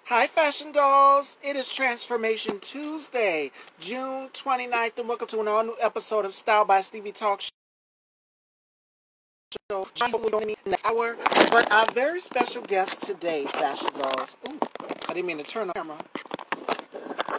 Hi, Fashion Dolls. It is Transformation Tuesday, June 29th, and welcome to an all-new episode of Style by Stevie Talk Show. Hopefully joining me in the hour, but our very special guest today, Fashion Dolls. Ooh, I didn't mean to turn the camera.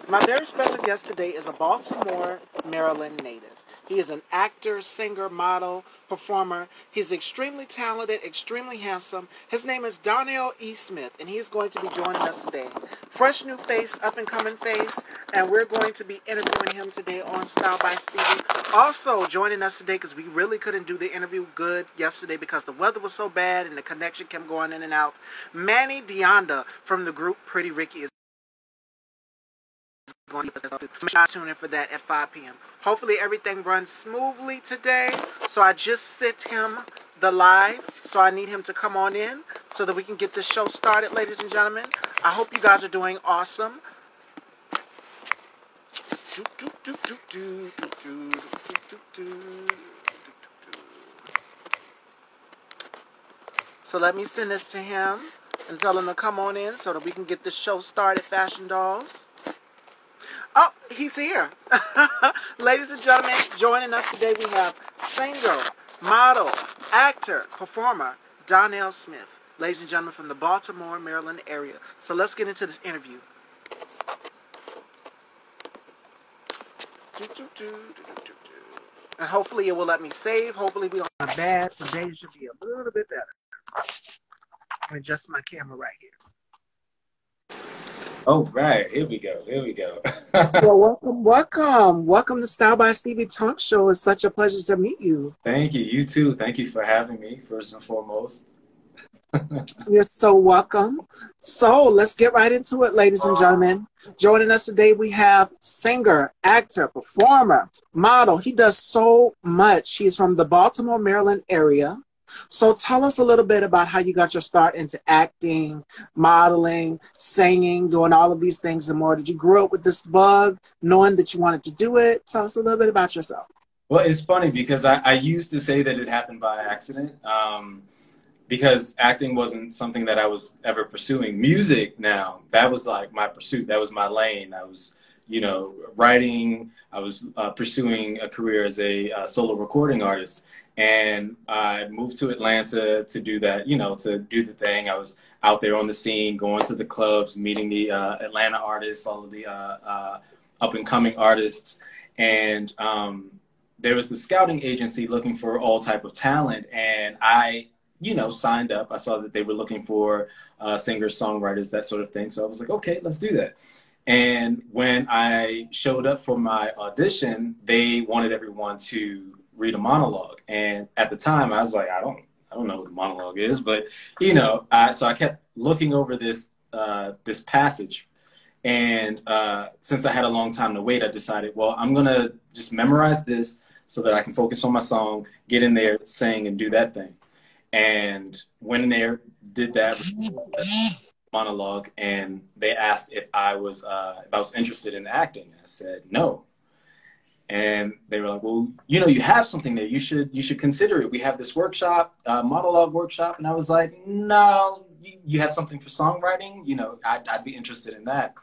My very special guest today is a Baltimore, Maryland native. He is an actor, singer, model, performer. He's extremely talented, extremely handsome. His name is Donnell E. Smith, and he is going to be joining us today. Fresh new face, up-and-coming face, and we're going to be interviewing him today on Style by Stevie. Also joining us today, because we really couldn't do the interview good yesterday because the weather was so bad and the connection kept going in and out, Manny Deonda from the group Pretty Ricky is going to tune in for that at 5 p.m. Hopefully everything runs smoothly today. So I just sent him the live, so I need him to come on in so that we can get this show started, ladies and gentlemen. I hope you guys are doing awesome. So let me send this to him and tell him to come on in so that we can get this show started, Fashion Dolls. Oh, he's here. Ladies and gentlemen, joining us today we have singer, model, actor, performer, Donnell Smith. Ladies and gentlemen, from the Baltimore, Maryland area. So let's get into this interview. And hopefully it will let me save. Hopefully we don't have bad. Today should be a little bit better. I'm adjusting my camera right here. Oh, right. Here we go. Here we go. Well, welcome to Style by Stevie Talk Show. It's such a pleasure to meet you. Thank you. You too. Thank you for having me, first and foremost. You're so welcome. So let's get right into it, ladies and gentlemen. Joining us today, we have singer, actor, performer, model. He does so much. He's from the Baltimore, Maryland area. So tell us a little bit about how you got your start into acting, modeling, singing, doing all of these things and more. Did you grow up with this bug, knowing that you wanted to do it? Tell us a little bit about yourself. Well, it's funny because I used to say that it happened by accident because acting wasn't something that I was ever pursuing. Music now, that was like my pursuit. That was my lane. I was, writing. I was pursuing a career as a solo recording artist. And I moved to Atlanta to do that, to do the thing. I was out there on the scene, going to the clubs, meeting the Atlanta artists, all of the up-and-coming artists. And there was the scouting agency looking for all type of talent. And I, signed up. I saw that they were looking for singers, songwriters, that sort of thing. So I was like, okay, let's do that. And when I showed up for my audition, they wanted everyone to read a monologue. And at the time I was like, I don't know what a monologue is, but so I kept looking over this passage. And since I had a long time to wait, I decided, well, I'm gonna just memorize this so that I can focus on my song, get in there, sing, and do that thing. And went in there, did that monologue, and they asked if I was interested in acting. I said no. And they were like, well, you have something there. You should consider it. We have this workshop, monologue workshop. And I was like, no, you have something for songwriting? I'd be interested in that.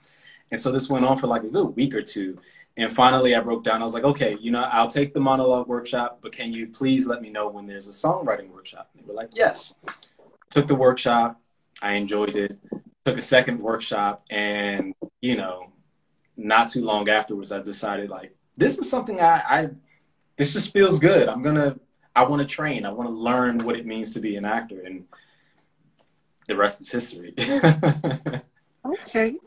And so this went on for like a good week or two. And finally I broke down. I was like, okay, I'll take the monologue workshop, but can you please let me know when there's a songwriting workshop? And they were like, yes. Took the workshop. I enjoyed it. Took a second workshop. And, not too long afterwards, I decided like, this is something this just feels good. I want to train. I want to learn what it means to be an actor, and the rest is history.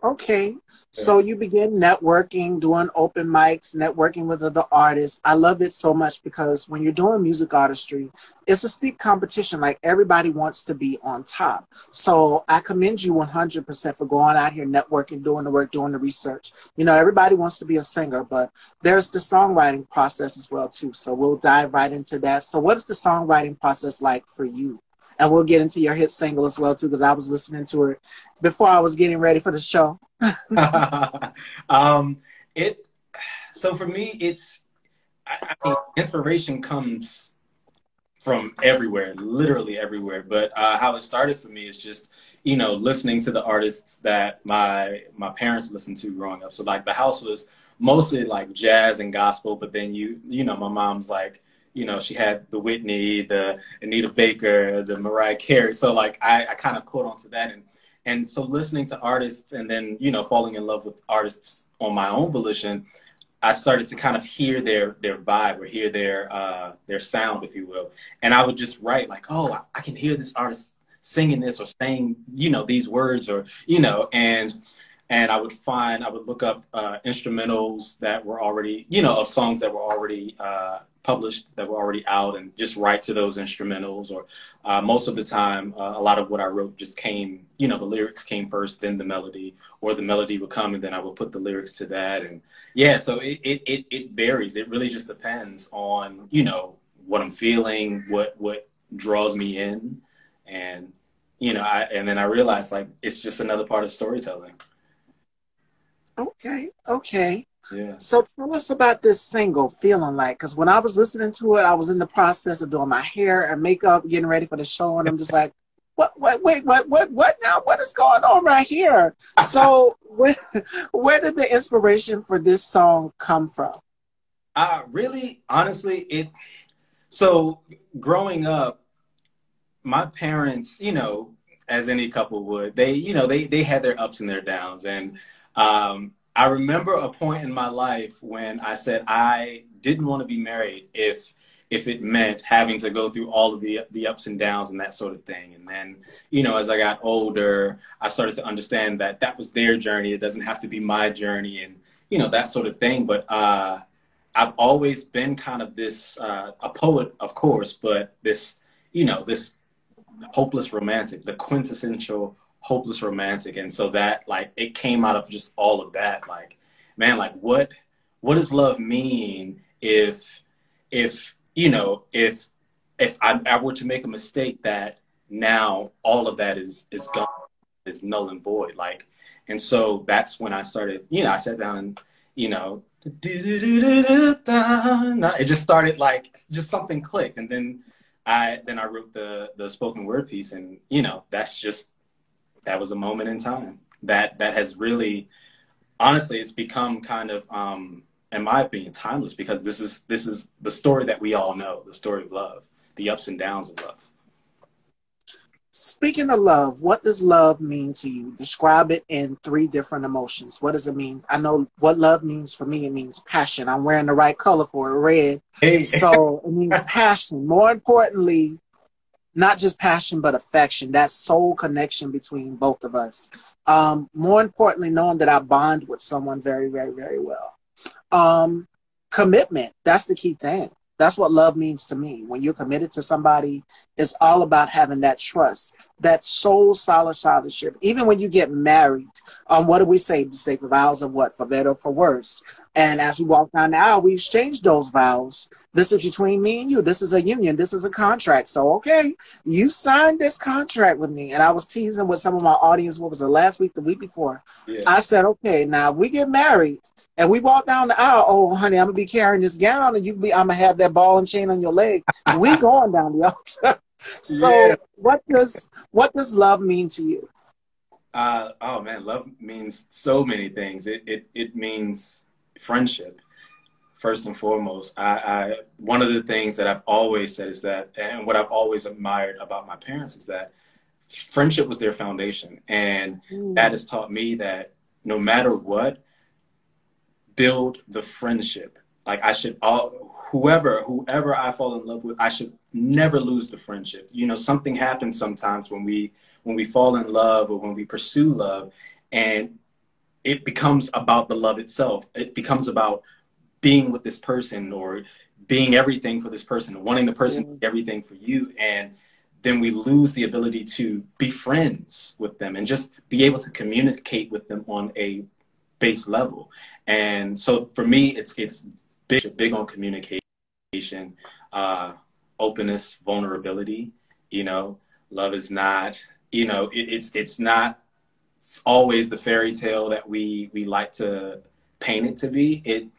Okay. So you begin networking, doing open mics, networking with other artists. I love it so much because when you're doing music artistry, it's a steep competition. Like everybody wants to be on top. So I commend you 100% for going out here, networking, doing the work, doing the research. Everybody wants to be a singer, but there's the songwriting process as well too. So we'll dive right into that. So what is the songwriting process like for you? And we'll get into your hit single as well, too, because I was listening to it before I was getting ready for the show. So for me, I mean, inspiration comes from everywhere, literally everywhere. But how it started for me is just, you know, listening to the artists that my parents listened to growing up. So like the house was mostly like jazz and gospel, but then you know, my mom's like, you know, she had the Whitney, the Anita Baker, the Mariah Carey. So like I kind of caught on to that, and so listening to artists and then, you know, falling in love with artists on my own volition, I started to kind of hear their vibe or hear their sound, if you will. And I would just write like, oh, I can hear this artist singing this or saying, you know, these words, or, you know, and I would look up instrumentals that were already, you know, of songs that were already published, that were already out, and just write to those instrumentals. Or most of the time, a lot of what I wrote just came, you know, the lyrics came first, then the melody, or the melody would come and then I would put the lyrics to that. And yeah, so it varies. It really just depends on, you know, what I'm feeling, what draws me in. And, you know, and then I realized like, it's just another part of storytelling. Okay, okay. Yeah. So tell us about this single, Feeling Like, because when I was listening to it, I was in the process of doing my hair and makeup, getting ready for the show, and I'm just like, wait, what now? What is going on right here? So where did the inspiration for this song come from? Really, honestly, so growing up, my parents, you know, as any couple would, you know, they had their ups and their downs. And I remember a point in my life when I said I didn't want to be married if it meant having to go through all of the ups and downs and that sort of thing. And then, you know, as I got older, I started to understand that that was their journey. It doesn't have to be my journey, and, you know, that sort of thing. But I've always been kind of this, a poet, of course, but this, you know, this hopeless romantic, the quintessential hopeless romantic. And so that, like, it came out of just all of that. Like, man, like what does love mean if you know, if I were to make a mistake, that now all of that is gone, is null and void. Like, and so that's when I started, you know, I sat down and, you know, it just started, like, just something clicked. And then I wrote the spoken word piece, and, you know, that was a moment in time that has really, honestly, it's become kind of, in my opinion, timeless, because this is the story that we all know, the story of love, the ups and downs of love. Speaking of love, what does love mean to you? Describe it in 3 different emotions. What does it mean? I know what love means for me. It means passion. I'm wearing the right color for it, red. Hey. So it means passion. More importantly, not just passion, but affection, that soul connection between both of us. More importantly, knowing that I bond with someone very, very, very well. Commitment, that's the key thing. That's what love means to me. When you're committed to somebody, it's all about having that trust, that soul solidship. Even when you get married, what do we say? We say vows of what? For better or for worse. And as we walk down the aisle, we exchange those vows. This is between me and you. This is a union. This is a contract. So, okay, you signed this contract with me. And I was teasing with some of my audience, what was it, last week, the week before? Yeah. I said, okay, now if we get married and we walk down the aisle, oh, honey, I'm going to be carrying this gown, and I'm going to have that ball and chain on your leg. We going down the altar. So yeah. What does love mean to you? Oh, man, love means so many things. It means friendship. First and foremost, one of the things that I've always said is that, and what I've always admired about my parents, is that friendship was their foundation. And that has taught me that no matter what, build the friendship. Like, whoever I fall in love with, I should never lose the friendship. You know, something happens sometimes when we fall in love, or when we pursue love, and it becomes about the love itself. It becomes about being with this person, or being everything for this person, wanting the person to be everything for you. And then we lose the ability to be friends with them and just be able to communicate with them on a base level. And so for me, it's big on communication, openness, vulnerability. You know, love is not, you know, it's not always the fairy tale that we like to paint it to be.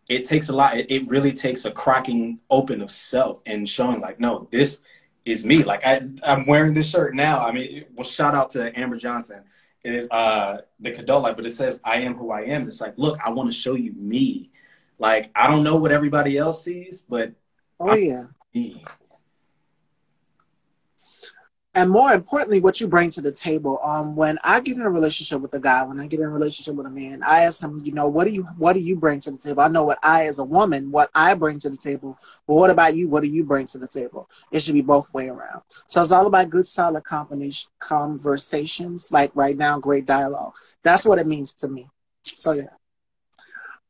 it takes a lot. It really takes a cracking open of self and showing like, no, this is me. Like I'm wearing this shirt now. I mean, well, shout out to Amber Johnson. It is the Cadot Light, but it says, I am who I am. It's like, look, I want to show you me. Like, I don't know what everybody else sees, but Oh, yeah. me. And more importantly, what you bring to the table. When I get in a relationship with a guy, when I get in a relationship with a man, I ask him, you know, what do you bring to the table? I know what I, as a woman, what I bring to the table. But what about you? What do you bring to the table? It should be both way around. So it's all about good, solid conversations. Like right now, great dialogue. That's what it means to me. So yeah.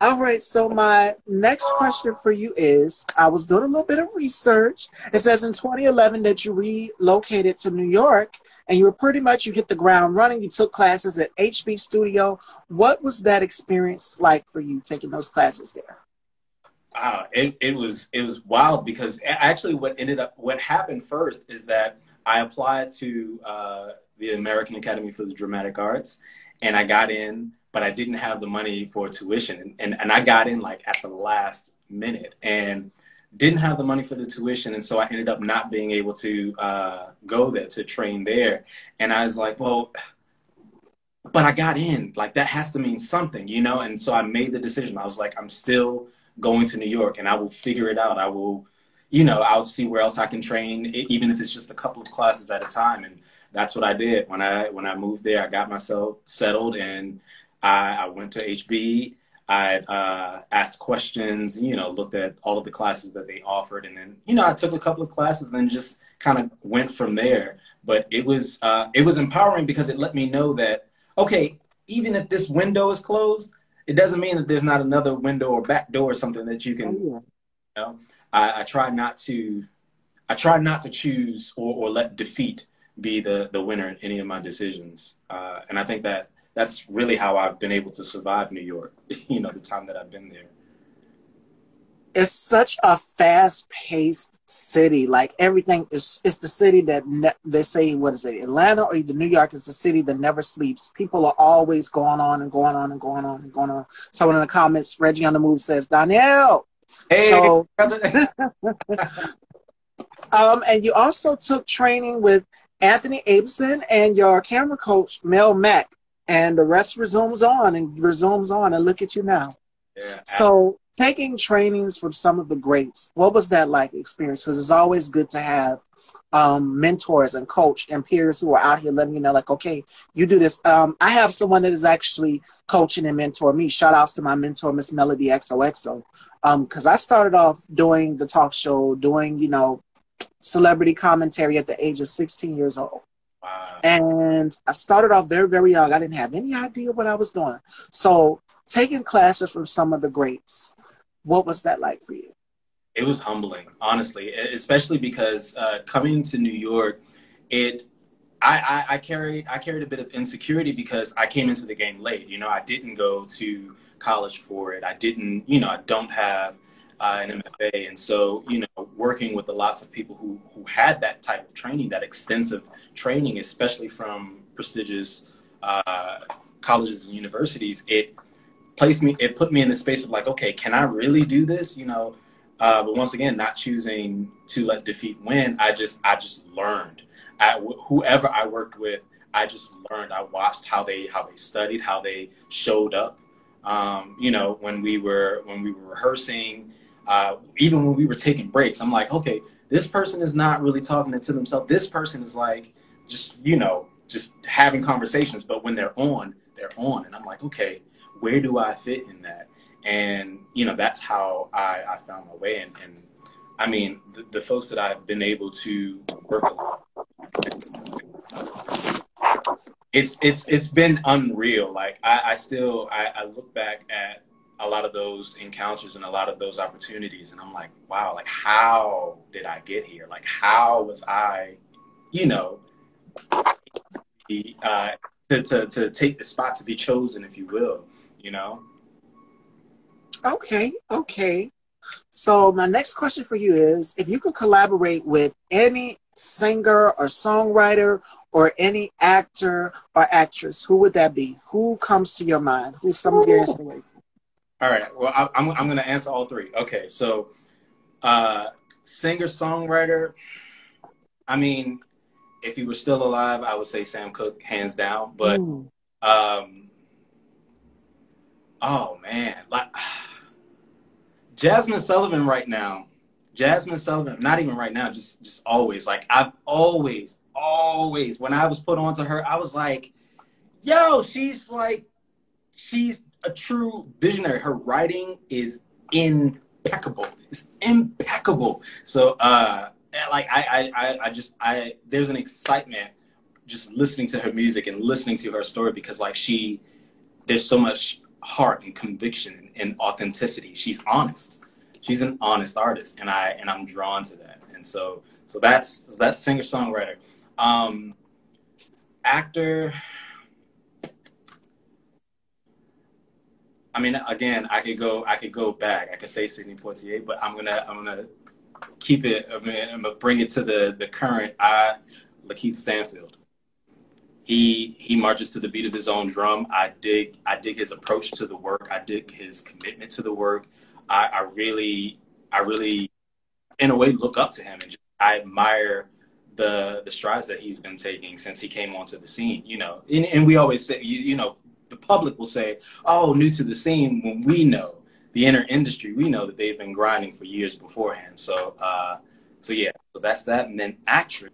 All right, so my next question for you is, I was doing a little bit of research. It says in 2011 that you relocated to New York and you hit the ground running. You took classes at HB Studio. What was that experience like for you taking those classes there? It was wild because actually what happened first is that I applied to the American Academy for the Dramatic Arts and I got in, but I didn't have the money for tuition. And I got in like at the last minute and didn't have the money for the tuition. And so I ended up not being able to go there to train there. And I was like, well, but I got in, like that has to mean something, you know? And so I made the decision. I was like, I'm still going to New York and I will figure it out. I will, you know, I'll see where else I can train, even if it's just a couple of classes at a time. And that's what I did. When I moved there, I got myself settled and I went to HB. I asked questions, you know, looked at all of the classes that they offered. And then, you know, I took a couple of classes and then just kind of went from there. But it was empowering because it let me know that, okay, even if this window is closed, it doesn't mean that there's not another window or back door or something that you can, you know. I try not to choose or let defeat be the winner in any of my decisions. And I think that's really how I've been able to survive New York, you know, the time that I've been there. It's such a fast-paced city. Like it's the city that they say, what is it, Atlanta or either New York is the city that never sleeps. People are always going on and going on and going on and going on. Someone in the comments, Reggie on the Move says, Donnell. Hey, so, brother. And you also took training with Anthony Abeson and your camera coach, Mel Mack. And the rest resumes on and look at you now. Yeah. So taking trainings from some of the greats, what was that like experience? Because it's always good to have mentors and coach and peers who are out here letting you know, like, okay, you do this. I have someone that is actually coaching and mentor me. Shout outs to my mentor, Miss Melody XOXO. Because I started off doing the talk show, doing, you know, celebrity commentary at the age of 16 years old. Wow. And I started off very, very young. I didn't have any idea what I was doing. So taking classes from some of the greats, what was that like for you? It was humbling, honestly, especially because coming to New York, I carried a bit of insecurity because I came into the game late. You know, I didn't go to college for it. I don't have an MFA. And so, you know, working with lots of people who had that type of training, that extensive training, especially from prestigious colleges and universities, it put me in the space of like, okay, can I really do this? You know, but once again, not choosing to let defeat win. I just learned. Whoever I worked with, I just learned. I watched how they studied, how they showed up. You know, when we were rehearsing, even when we were taking breaks, I'm like, okay, this person is not really talking to themselves. This person is like, just having conversations. But when they're on. And I'm like, okay, where do I fit in that? And, you know, that's how I found my way. And I mean, the folks that I've been able to work with, it's been unreal. Like I look back at a lot of those encounters and a lot of those opportunities, and I'm like, wow, like how did I get here? Like how was I, you know, to take the spot, to be chosen, if you will, you know? Okay. So my next question for you is, if you could collaborate with any singer or songwriter or any actor or actress, who would that be? Who comes to your mind? Who's some of your inspiration? All right. Well, I'm going to answer all three. Okay. So, singer songwriter. I mean, if he was still alive, I would say Sam Cooke, hands down. But Mm. um, oh man, like Jasmine Sullivan right now. Jasmine Sullivan, not even right now, just always. Like I've always, when I was put onto her, I was like, yo, she's a true visionary. Her writing is impeccable. It's impeccable. So like I there's an excitement just listening to her music and listening to her story because like there's so much heart and conviction and authenticity. She's honest. She's an honest artist, and I'm drawn to that. And so that's singer songwriter. Actor. I mean, again, I could go back. I could say Sidney Poitier, but I'm gonna keep it. I mean, I'm gonna bring it to the current. Lakeith Stanfield. He marches to the beat of his own drum. I dig his approach to the work. I dig his commitment to the work. I really, in a way, look up to him, and I admire the strides that he's been taking since he came onto the scene. You know, and we always say, you know, the public will say, "Oh, new to the scene," when we know the inner industry, we know that they've been grinding for years beforehand. So, yeah, so that's that, and then actress.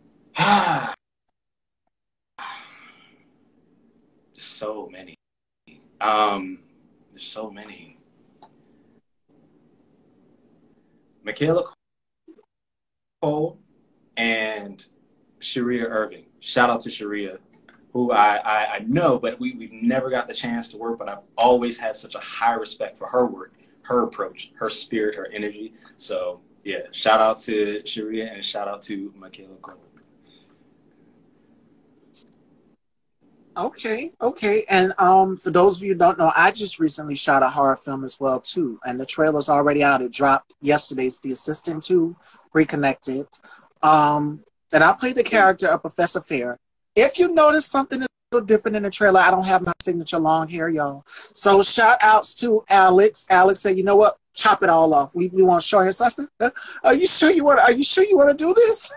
There's so many. There's so many. Michaela Cole and Sharia Irving. Shout out to Sharia, who I know, but we've never got the chance to work, but I've always had such a high respect for her work, her approach, her spirit, her energy. So yeah, shout out to Sharia and shout out to Michaela Cole. Okay, okay. And for those of you who don't know, I just recently shot a horror film as well too, and the trailer's already out. It dropped yesterday. It's The Assistant 2, Reconnected. And I played the character of Professor Fair. If you notice something is a little different in the trailer, I don't have my signature long hair, y'all. So shout outs to Alex. Alex said, "You know what? Chop it all off. We want short hair." So I said, "Are you sure you want? Are you sure you want to do this?"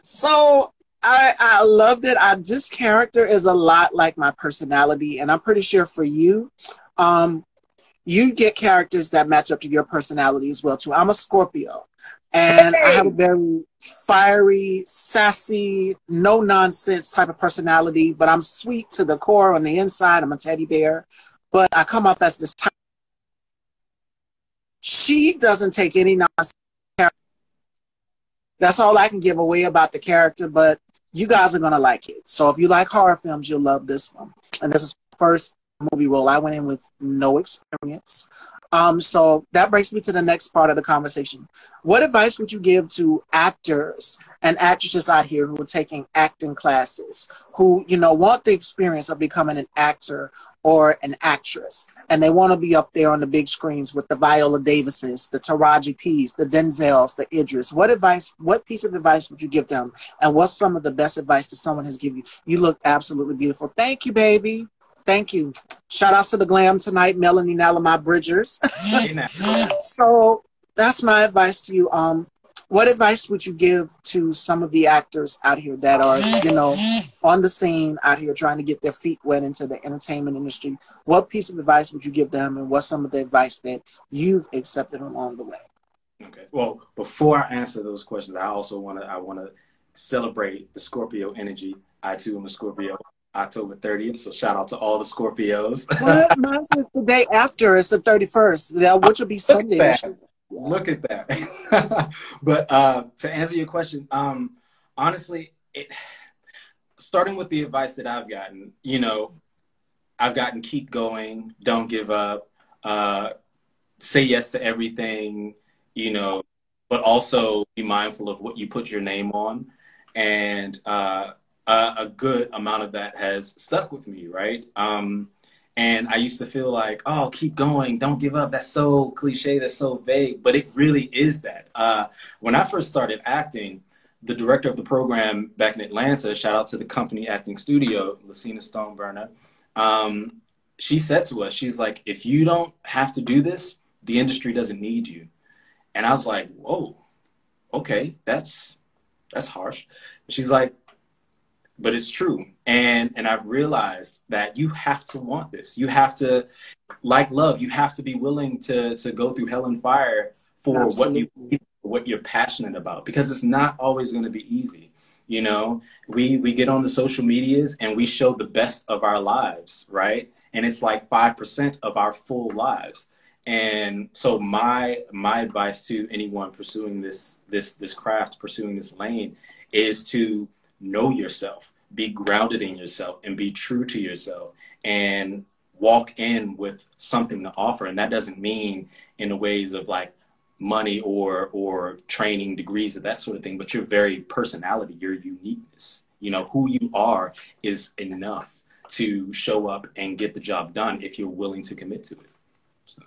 So I loved it. This character is a lot like my personality, and I'm pretty sure for you, you get characters that match up to your personality as well too. I'm a Scorpio, and I have a very fiery, sassy, no nonsense type of personality, but I'm sweet to the core. On the inside, I'm a teddy bear, but I come off as this type. She doesn't take any nonsense. That's all I can give away about the character, but you guys are going to like it. So if you like horror films, you'll love this one. And this is the first movie role. I went in with no experience. So that brings me to the next part of the conversation. What advice would you give to actors and actresses out here who are taking acting classes, who, you know, want the experience of becoming an actor or an actress, and they want to be up there on the big screens with the Viola Davises, the Taraji P's, the Denzels, the Idris? What piece of advice would you give them? And what's some of the best advice that someone has given you? You look absolutely beautiful. Thank you, baby. Thank you. Shout outs to the glam tonight, Melanie Nalamai Bridgers. So that's my advice to you. What advice would you give to some of the actors out here that are, you know, on the scene out here trying to get their feet wet into the entertainment industry? What piece of advice would you give them, and what's some of the advice that you've accepted along the way? Okay. Well, before I answer those questions, I want to celebrate the Scorpio energy. I too am a Scorpio. October 30th, so shout out to all the Scorpios. What? Mine is the day after. It's the 31st, which will be Sunday. Look at that. But to answer your question, honestly, starting with the advice that I've gotten, you know, I've gotten keep going, don't give up, say yes to everything, you know, but also be mindful of what you put your name on. And a good amount of that has stuck with me, right? And I used to feel like, oh, keep going, don't give up. That's so cliche, that's so vague, but it really is that. When I first started acting, the director of the program back in Atlanta, shout out to the company acting studio, Lucina Stoneburner, she said to us, she's like, if you don't have to do this, the industry doesn't need you. And I was like, whoa, okay, that's harsh. She's like, but it's true. And I've realized that you have to want this. You have to, like love, you have to be willing to go through hell and fire for Absolutely. what you're passionate about, because it's not always going to be easy. You know, we get on the social medias and we show the best of our lives, right? And it's like 5% of our full lives. And so my advice to anyone pursuing this craft, pursuing this lane, is to know yourself, be grounded in yourself, and be true to yourself, and walk in with something to offer. And that doesn't mean in the ways of like money or training, degrees, or that sort of thing, but your very personality, your uniqueness, you know, who you are is enough to show up and get the job done if you're willing to commit to it. So.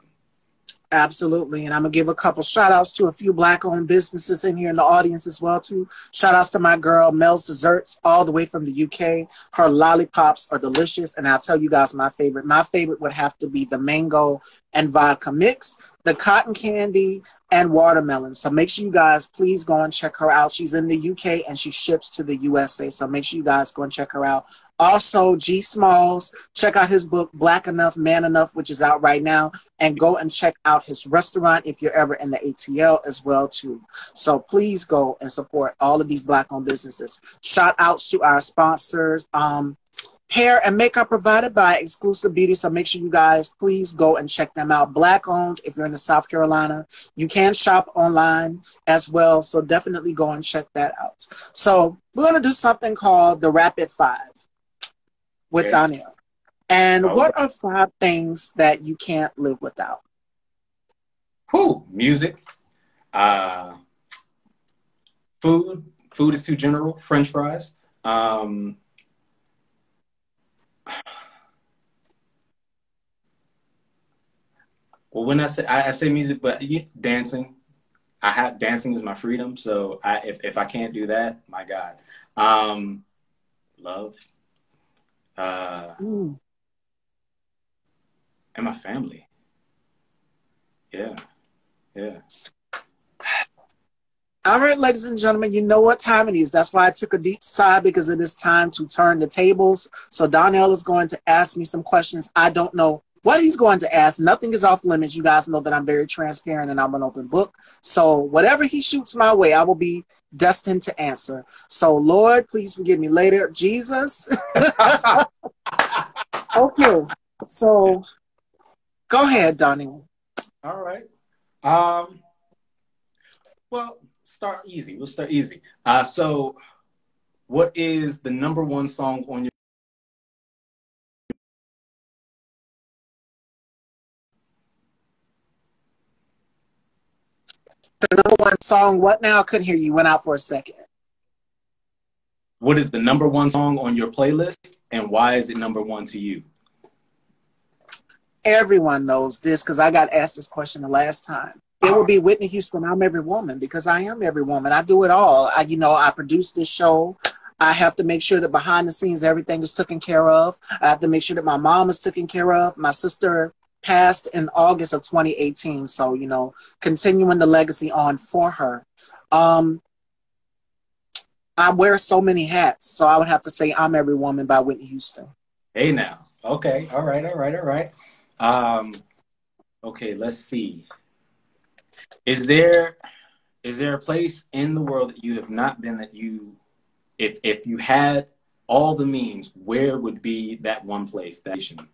Absolutely. And I'm going to give a couple shout outs to a few Black-owned businesses in here in the audience as well, too. Shout outs to my girl, Mel's Desserts, all the way from the UK. Her lollipops are delicious. And I'll tell you guys my favorite. My favorite would have to be the mango and vodka mix, the cotton candy, and watermelon. So make sure you guys please go and check her out. She's in the UK and she ships to the USA. So make sure you guys go and check her out. Also, G Smalls, check out his book, Black Enough, Man Enough, which is out right now. And go and check out his restaurant if you're ever in the ATL as well, too. So please go and support all of these Black-owned businesses. Shout outs to our sponsors. Hair and makeup provided by Exclusive Beauty. So make sure you guys please go and check them out. Black-owned if you're in the South Carolina. You can shop online as well. So definitely go and check that out. So we're going to do something called the Rapid Five with Donnell. And what are 5 things that you can't live without? Music. Food. Food is too general. French fries. Well, when I say music, but dancing. Dancing is my freedom. So if I can't do that, my God. Love. And my family. Yeah. All right, ladies and gentlemen, you know what time it is. That's why I took a deep sigh, because it is time to turn the tables. So Donnell is going to ask me some questions. I don't know what he's going to ask. Nothing is off limits. You guys know that I'm very transparent and I'm an open book. So whatever he shoots my way, I will be destined to answer. So Lord, please forgive me later. Jesus. Okay. So go ahead, Donnell. All right. Well, start easy. We'll start easy. So what is the #1 song on your... The #1 song, what now? I couldn't hear you. Went out for a second. What is the #1 song on your playlist, and why is it #1 to you? Everyone knows this because I got asked this question the last time. It will be Whitney Houston, I'm Every Woman, because I am every woman. I do it all. I produce this show. I have to make sure that behind the scenes, everything is taken care of. I have to make sure that my mom is taken care of. My sister passed in August of 2018. So, continuing the legacy on for her. I wear so many hats. So I would have to say I'm Every Woman by Whitney Houston. Hey now. Okay. All right. Okay, let's see. Is there a place in the world that you have not been that you, if you had all the means, where would be that one place, that nation?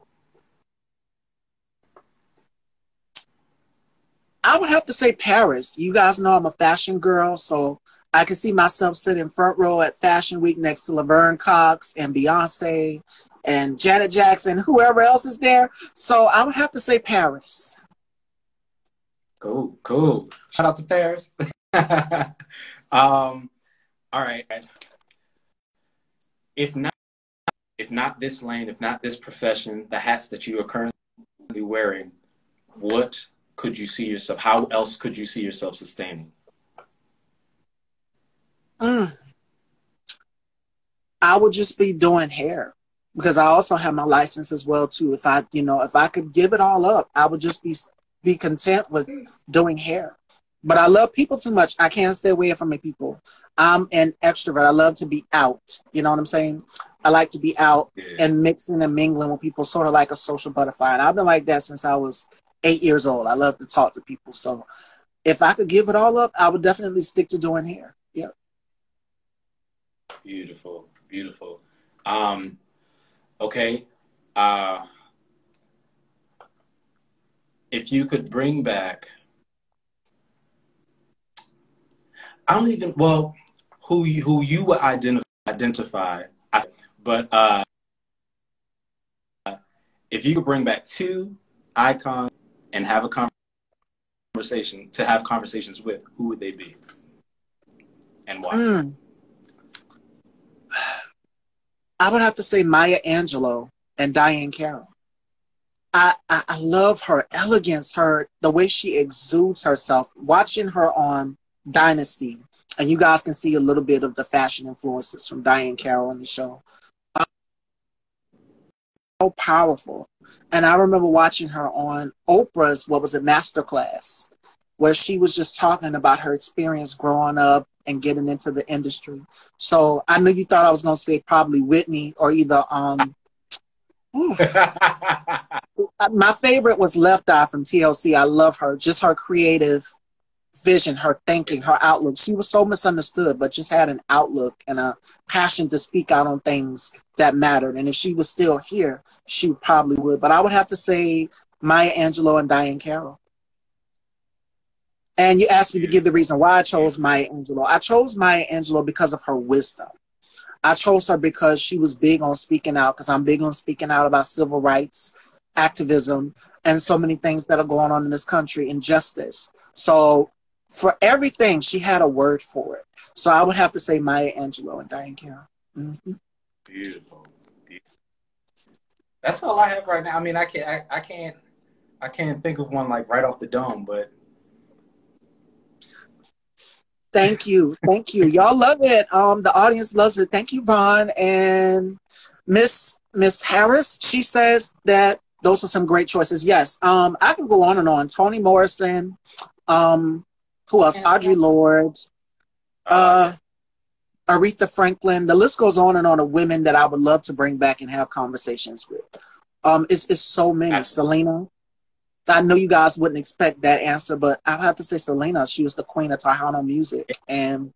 I would have to say Paris. You guys know I'm a fashion girl, so I can see myself sitting front row at Fashion Week next to Laverne Cox and Beyonce and Janet Jackson, whoever else is there. So I would have to say Paris. Cool. Shout out to Paris. All right. If not this lane, if not this profession, the hats that you are currently wearing, what could you see yourself? How else could you see yourself sustaining? I would just be doing hair. because I also have my license as well too. If I, if I could give it all up, I would just be content with doing hair. But I love people too much. I can't stay away from the people. I'm an extrovert. I love to be out. You know what I'm saying? I like to be out and mixing and mingling with people, sort of like a social butterfly. And I've been like that since I was 8 years old. I love to talk to people. So if I could give it all up, I would definitely stick to doing hair. Yeah. Beautiful, beautiful. Okay. If you could bring back, I don't even, well, who you would identify, but if you could bring back two icons and have a conversation, to have conversations with, who would they be and why? I would have to say Maya Angelou and Diane Carroll. I love her elegance, the way she exudes herself. Watching her on Dynasty, and you guys can see a little bit of the fashion influences from Diane Carroll in the show. So powerful. And I remember watching her on Oprah's, Masterclass, where she was just talking about her experience growing up and getting into the industry. So I knew you thought I was going to say probably Whitney or either, my favorite was Left Eye from TLC. I love her, just her creative vision, her thinking, her outlook. She was so misunderstood, but just had an outlook and a passion to speak out on things that mattered. And if she was still here, she probably would. But I would have to say Maya Angelou and Diane Carroll. And you asked me to give the reason why I chose Maya Angelou. I chose Maya Angelou because of her wisdom. I chose her because she was big on speaking out, because I'm big on speaking out about civil rights, activism, and so many things that are going on in this country, injustice. So for everything, she had a word for it. So I would have to say Maya Angelou and Diane Carroll. Mm-hmm. Beautiful. That's all I have right now. I mean, I can't think of one like right off the dome, but thank you. Y'all love it. The audience loves it. Thank you, Vaughn. And Miss Harris, she says that those are some great choices. Yes. I can go on and on. Toni Morrison. Who else? Audre Lorde. Aretha Franklin. The list goes on and on of women that I would love to bring back and have conversations with. It's so many. Absolutely. Selena. I know you guys wouldn't expect that answer, but I have to say Selena. She was the queen of Tejano music, and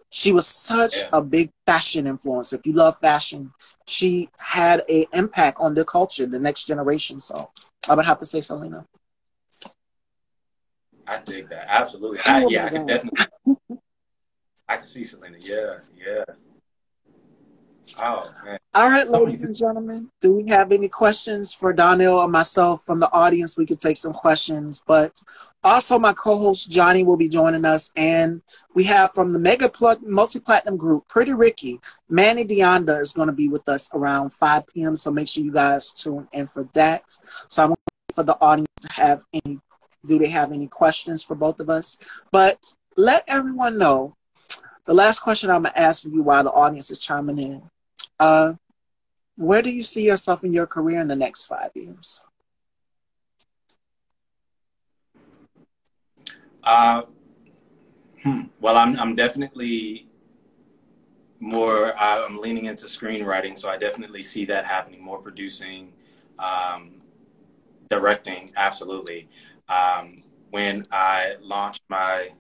she was such a big fashion influence. If you love fashion, she had an impact on the culture, the next generation. So I would have to say Selena. I dig that. Absolutely. I could definitely. I can see Selena. Yeah. Oh, man. All right, ladies and gentlemen, do we have any questions for Donnell or myself from the audience? We could take some questions, but also my co-host Johnny will be joining us, and we have from the Mega Multi-Platinum Group, Pretty Ricky, Manny Deonda is going to be with us around 5 p.m., so make sure you guys tune in for that. So I'm waiting for the audience to have do they have any questions for both of us? But let everyone know, the last question I'm going to ask you while the audience is chiming in. Where do you see yourself in your career in the next 5 years? Well, I'm definitely more, I'm leaning into screenwriting, so I definitely see that happening, more producing, directing, absolutely. When I launched my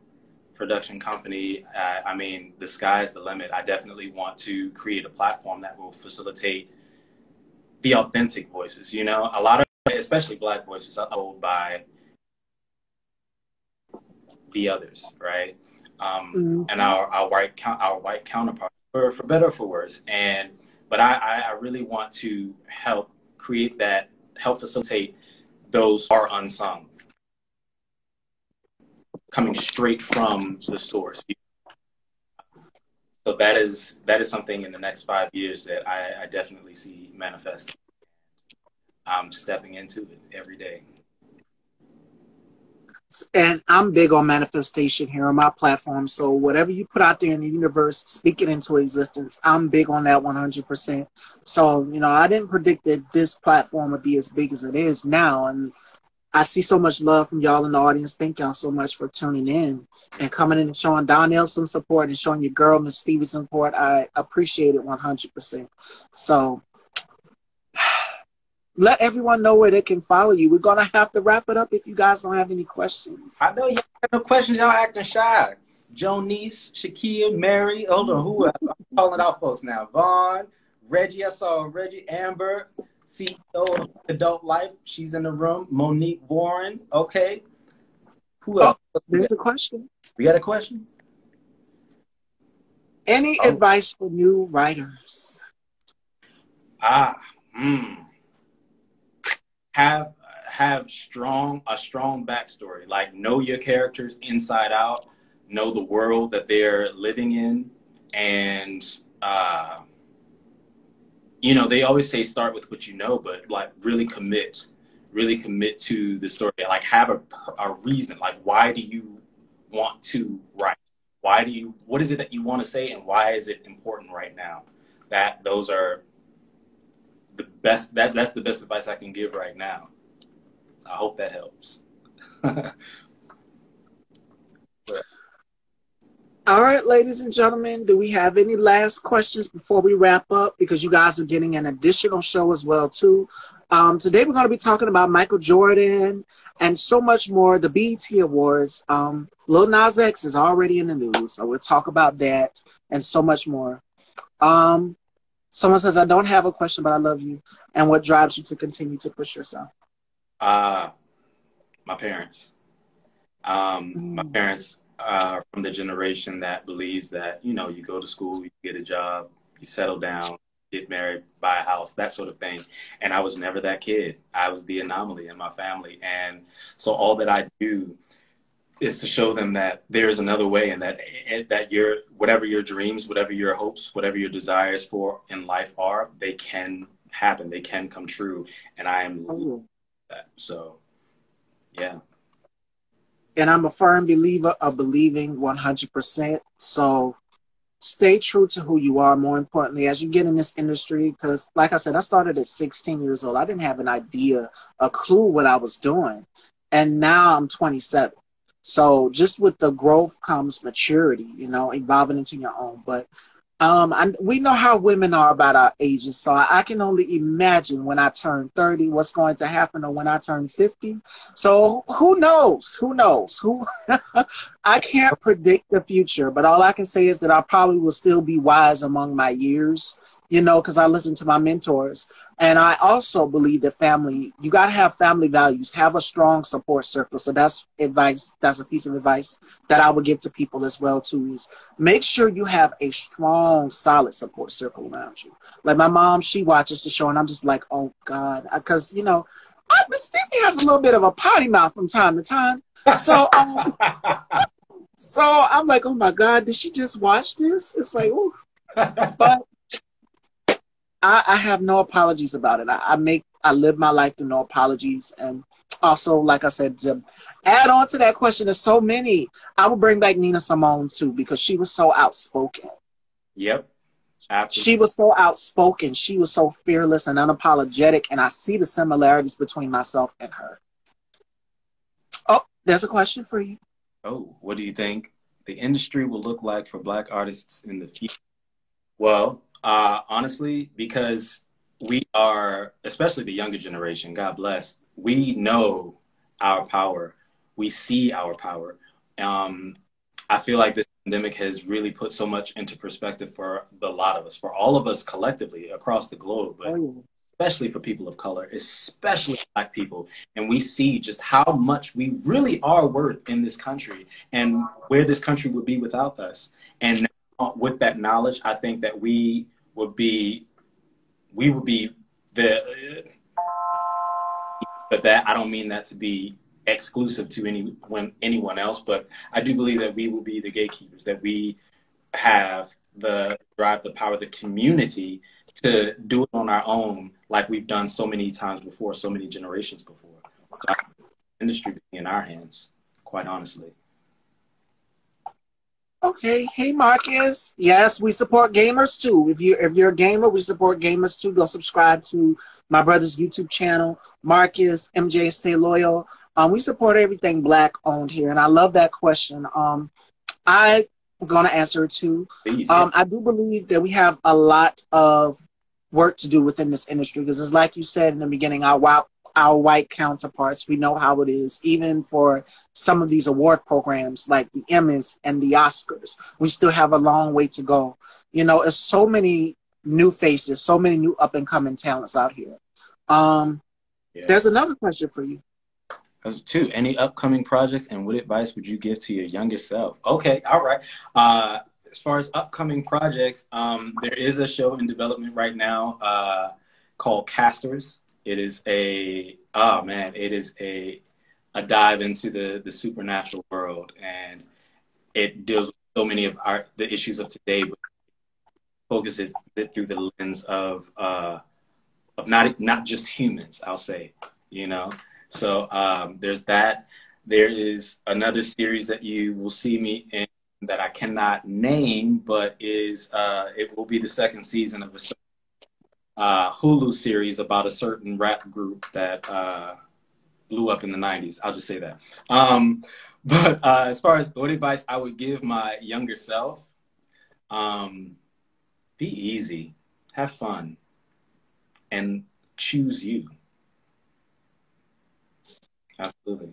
production company, I mean, the sky's the limit. I definitely want to create a platform that will facilitate the authentic voices. You know, a lot of, especially Black voices, are told by the others, right? And our white counterparts, for better or for worse. But I really want to help create that, help facilitate those who are unsung, coming straight from the source. So that is something in the next 5 years that I definitely see manifesting. I'm stepping into it every day. And I'm big on manifestation here on my platform. So whatever you put out there in the universe, speak it into existence. I'm big on that 100%. So, you know, I didn't predict that this platform would be as big as it is now. And I see so much love from y'all in the audience. Thank y'all so much for tuning in and coming in and showing Donnell some support and showing your girl, Miss Stevie, some support. I appreciate it 100%. So let everyone know where they can follow you. We're going to have to wrap it up if you guys don't have any questions. I know y'all got no questions. Y'all acting shy. Jonice, Shakia, Mary. Hold on. Who else? I'm calling out folks now. Vaughn, Reggie. I saw Reggie. Amber, CEO of Adult Life. She's in the room. Monique Warren. Okay. Who else? There's a question. We got a question? Any advice for new writers? Have a strong backstory. Like, know your characters inside out, know the world that they're living in, and you know, they always say start with what you know, but like really commit to the story. Like, have a reason. Like, why do you want to write? What is it that you want to say, and why is it important right now? Those are the best. That's the best advice I can give right now. I hope that helps. All right, ladies and gentlemen, do we have any last questions before we wrap up? Because you guys are getting an additional show as well, too. Today we're going to be talking about Michael Jordan and so much more, the BET Awards. Lil Nas X is already in the news, so we'll talk about that and so much more. Someone says, I don't have a question, but I love you. And what drives you to continue to push yourself? My parents. My parents are from the generation that believes that, you know, you go to school, you get a job, you settle down, get married, buy a house, that sort of thing. And I was never that kid. I was the anomaly in my family. And so all that I do is to show them that there's another way, and that whatever your dreams, whatever your hopes, whatever your desires for in life are, they can happen, they can come true. And I am that. So, yeah. And I'm a firm believer of believing 100%. So stay true to who you are, more importantly, as you get in this industry. Because, like I said, I started at 16 years old. I didn't have an idea, a clue what I was doing. And now I'm 27. So just with the growth comes maturity, you know, evolving into your own. But we know how women are about our ages, so I can only imagine when I turn 30 what's going to happen, or when I turn 50. So who knows? I can't predict the future, but all I can say is that I probably will still be wise among my years, you know, because I listen to my mentors. And I also believe that you got to have family values, have a strong support circle. So that's advice. That's a piece of advice that I would give to people as well, too, is make sure you have a strong, solid support circle around you. Like my mom, she watches the show and I'm just like, oh God, because, you know, Miss Stevie has a little bit of a potty mouth from time to time. So, so I'm like, oh my God, did she just watch this? It's like, ooh. But I have no apologies about it. I live my life through no apologies. And also, like I said, to add on to that question, there's so many. I would bring back Nina Simone too, because she was so outspoken. Yep. Absolutely. She was so outspoken. She was so fearless and unapologetic. And I see the similarities between myself and her. Oh, there's a question for you. Oh, what do you think the industry will look like for Black artists in the future? Well, honestly, because we are, especially the younger generation, God bless, we know our power. We see our power. I feel like this pandemic has really put so much into perspective for a lot of us, for all of us collectively across the globe, but especially for people of color, especially Black people. And we see just how much we really are worth in this country and where this country would be without us. And with that knowledge, I think that we would be the, but that I don't mean that to be exclusive to anyone else, but I do believe that we will be the gatekeepers, that we have the drive, the power, the community to do it on our own, like we've done so many times before, so many generations before. So I think the industry being in our hands, quite honestly. Okay, hey Marcus. Yes, we support gamers too. If you're a gamer, we support gamers too. Go subscribe to my brother's YouTube channel, Marcus MJ. Stay loyal. We support everything black owned here, and I love that question. I'm gonna answer it too. Please, yeah. I do believe that we have a lot of work to do within this industry because, it's like you said in the beginning, our white counterparts, we know how it is. Even for some of these award programs like the Emmys and the Oscars, we still have a long way to go. You know, there's so many new faces, so many new up and coming talents out here. There's another question for you. Those two. Any upcoming projects, and what advice would you give to your younger self? Okay, all right. As far as upcoming projects, there is a show in development right now called Casters. It is a dive into the supernatural world, and it deals with so many of the issues of today, but focuses it through the lens of not just humans, I'll say, you know. So there's that. There is another series that you will see me in that I cannot name, but it will be the second season of a Hulu series about a certain rap group that blew up in the 90s. I'll just say that. But as far as what advice I would give my younger self, be easy, have fun, and choose you. Absolutely.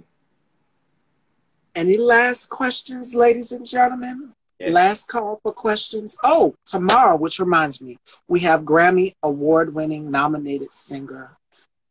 Any last questions, ladies and gentlemen? Yes. Last call for questions. Oh, tomorrow, which reminds me, we have Grammy award-winning nominated singer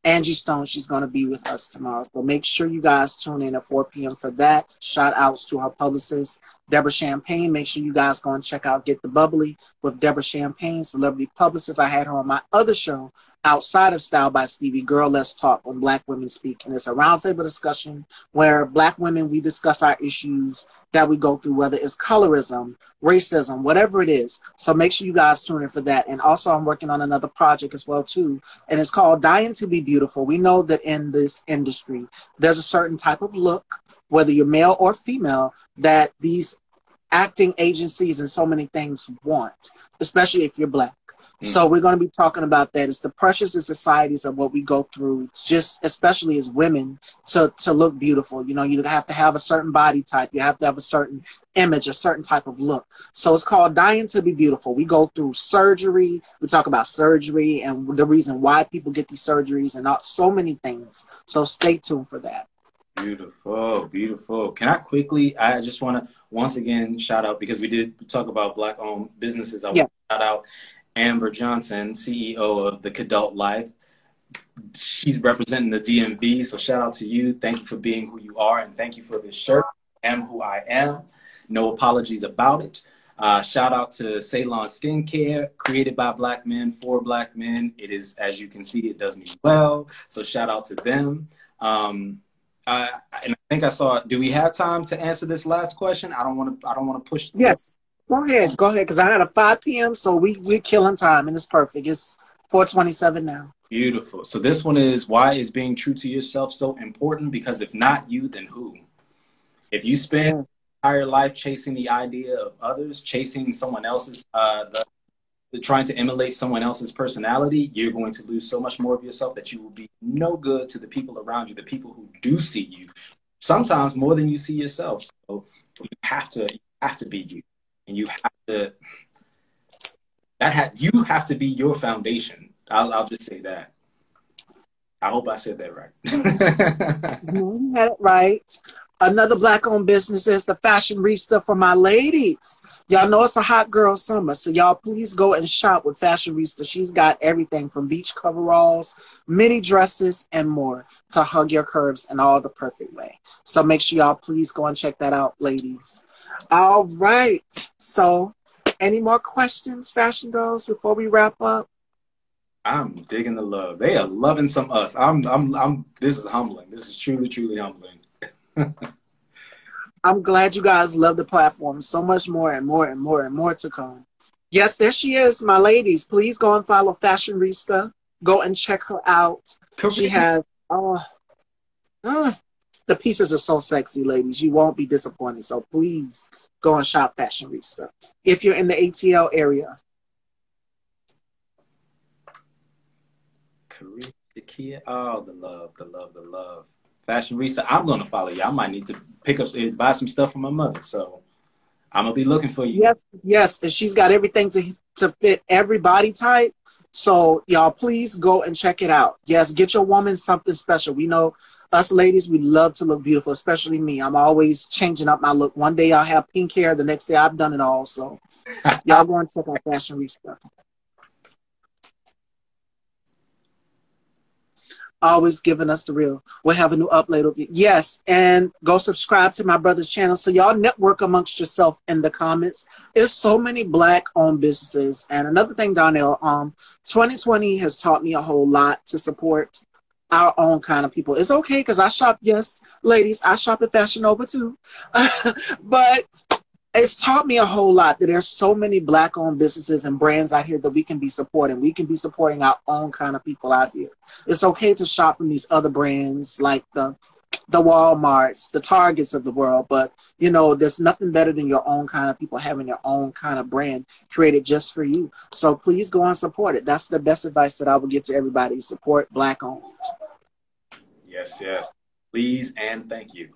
Angie Stone. She's going to be with us tomorrow. So make sure you guys tune in at 4 p.m. for that. Shout outs to her publicist, Deborah Champagne. Make sure you guys go and check out Get the Bubbly with Deborah Champagne, celebrity publicist. I had her on my other show, outside of Style by Stevie, Girl Let's Talk, when Black women speak. And it's a roundtable discussion where Black women, we discuss our issues that we go through, whether it's colorism, racism, whatever it is. So make sure you guys tune in for that. And also I'm working on another project as well too, and it's called Dying to Be Beautiful. We know that in this industry, there's a certain type of look, whether you're male or female, that these acting agencies and so many things want, especially if you're Black. So we're going to be talking about that. It's the pressures in societies of what we go through, just especially as women, to look beautiful. You know, you have to have a certain body type. You have to have a certain image, a certain type of look. So it's called Dying to Be Beautiful. We go through surgery. We talk about surgery and the reason why people get these surgeries and so many things. So stay tuned for that. Beautiful, beautiful. Can I quickly, I just want to once again shout out, because we did talk about Black-owned businesses. I want to shout out Amber Johnson, CEO of The Cadult Life. She's representing the DMV, so shout out to you. Thank you for being who you are, and thank you for this shirt. I am who I am. No apologies about it. Shout out to Ceylon Skincare, created by Black men for Black men. It is, as you can see, it does me well. So shout out to them. And I think I saw. Do we have time to answer this last question? I don't want to push. Yes. Go ahead, because I had a 5 p.m., so we're killing time, and it's perfect. It's 4:27 now. Beautiful. So this one is, why is being true to yourself so important? Because if not you, then who? If you spend your entire life chasing the idea of others, chasing someone else's, trying to emulate someone else's personality, you're going to lose so much more of yourself that you will be no good to the people around you, the people who do see you, sometimes more than you see yourself. So you have to be you. And you have to be your foundation. I'll just say that. I hope I said that right. You had it right. Another Black-owned business is the Fashionista for my ladies. Y'all know it's a hot girl summer, so y'all please go and shop with Fashionista. She's got everything from beach coveralls, mini dresses, and more to hug your curves in all the perfect way. So make sure y'all please go and check that out, ladies. All right. So any more questions, Fashion Dolls, before we wrap up? I'm digging the love. They are loving some us. This is humbling. This is truly, truly humbling. I'm glad you guys love the platform. So much more and more and more and more to come. Yes, there she is, my ladies. Please go and follow Fashionista. Go and check her out. She has The pieces are so sexy, ladies. You won't be disappointed. So please go and shop Fashionista if you're in the ATL area. Kia, oh, the love, the love, the love. Fashionista, I'm gonna follow you. I might need to pick up, buy some stuff from my mother. So I'm gonna be looking for you. Yes, yes, and she's got everything to fit every body type. So y'all, please go and check it out. Yes, get your woman something special. We know us ladies, we love to look beautiful, especially me. I'm always changing up my look. One day I'll have pink hair, the next day I've done it all. So y'all go and check out Fashionista. Always giving us the real. We'll have a new upload of it. Yes, and go subscribe to my brother's channel so y'all network amongst yourself in the comments. There's so many Black-owned businesses. And another thing, Donnell, 2020 has taught me a whole lot to support our own kind of people. It's okay because I shop, yes, ladies, I shop at Fashion Nova too. But it's taught me a whole lot that there's so many Black-owned businesses and brands out here that we can be supporting. We can be supporting our own kind of people out here. It's okay to shop from these other brands like the Walmarts, the Targets of the world, but you know, there's nothing better than your own kind of people having your own kind of brand created just for you. So please go and support it. That's the best advice that I would give to everybody. Support Black-owned. Yes, yes. Please and thank you.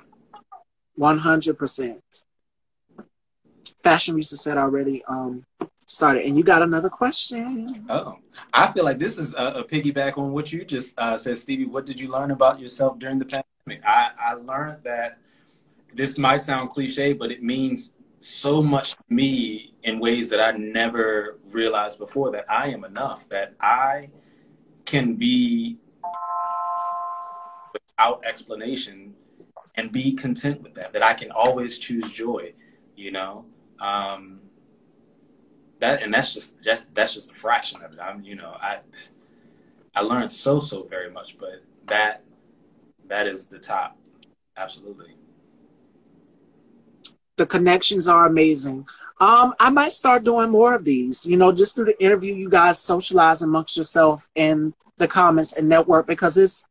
100%. Fashionista said already started. And you got another question. Oh, I feel like this is a piggyback on what you just said, Stevie. What did you learn about yourself during the pandemic? I learned that this might sound cliche, but it means so much to me in ways that I never realized before, that I am enough, that I can be without explanation and be content with that I can always choose joy, you know? That's just a fraction of it. I learned so very much, but that is the top. Absolutely. The connections are amazing. I might start doing more of these, you know, just through the interview, you guys socialize amongst yourself in the comments and network, because it's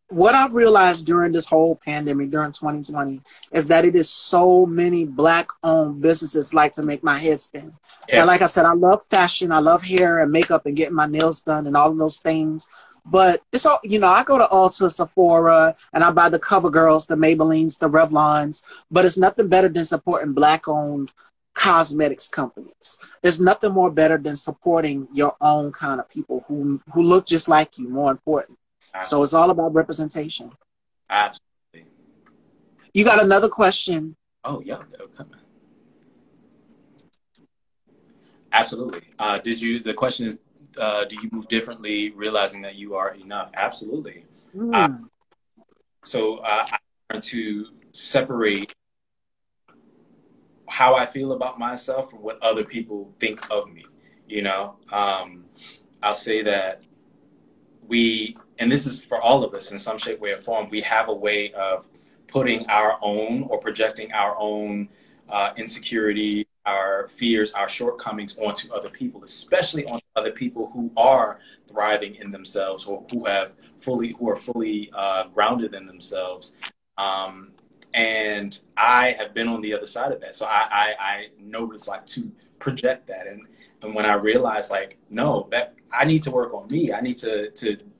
what I've realized during this whole pandemic, during 2020, is that it is so many Black-owned businesses like to make my head spin. Yeah. And like I said, I love fashion, I love hair and makeup and getting my nails done and all of those things. But it's all, you know, I go to Ulta, Sephora, and I buy the CoverGirls, the Maybellines, the Revlons, but it's nothing better than supporting Black-owned cosmetics companies. There's nothing more better than supporting your own kind of people who look just like you, more important. So it's all about representation. Absolutely. You got another question? Oh, yeah. Absolutely. The question is, do you move differently realizing that you are enough? Absolutely. So I learned to separate how I feel about myself from what other people think of me. You know, I'll say that and this is for all of us in some shape, way, or form, we have a way of putting our own or projecting our own insecurity, our fears, our shortcomings onto other people, especially onto other people who are thriving in themselves or who are fully grounded in themselves. And I have been on the other side of that. So I know what it's like to project that. And when I realized, like, no, that I need to work on me. I need to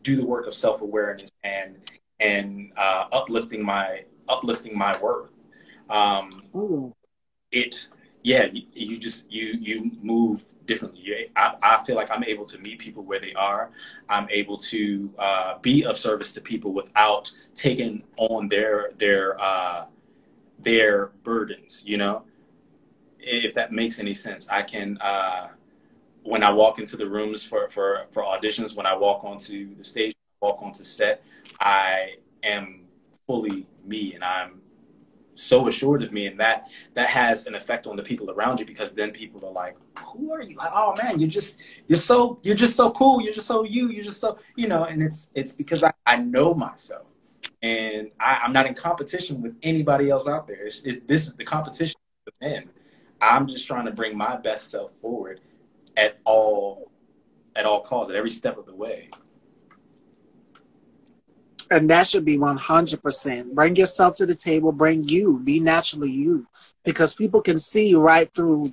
do the work of self-awareness and uplifting my worth. You move differently. I feel like I'm able to meet people where they are. I'm able to be of service to people without taking on their burdens, you know, if that makes any sense. I can, when I walk into the rooms for auditions, when I walk onto the stage, walk onto set, I am fully me, and I'm so assured of me, and that has an effect on the people around you, because then people are like, who are you? Like, oh man, you're just so cool, you're just so you're just so, you know. And it's because I know myself, and I'm not in competition with anybody else out there. This is the competition within. I'm just trying to bring my best self forward at all costs, at every step of the way. And that should be 100%. Bring yourself to the table. Bring you. Be naturally you. Because people can see right through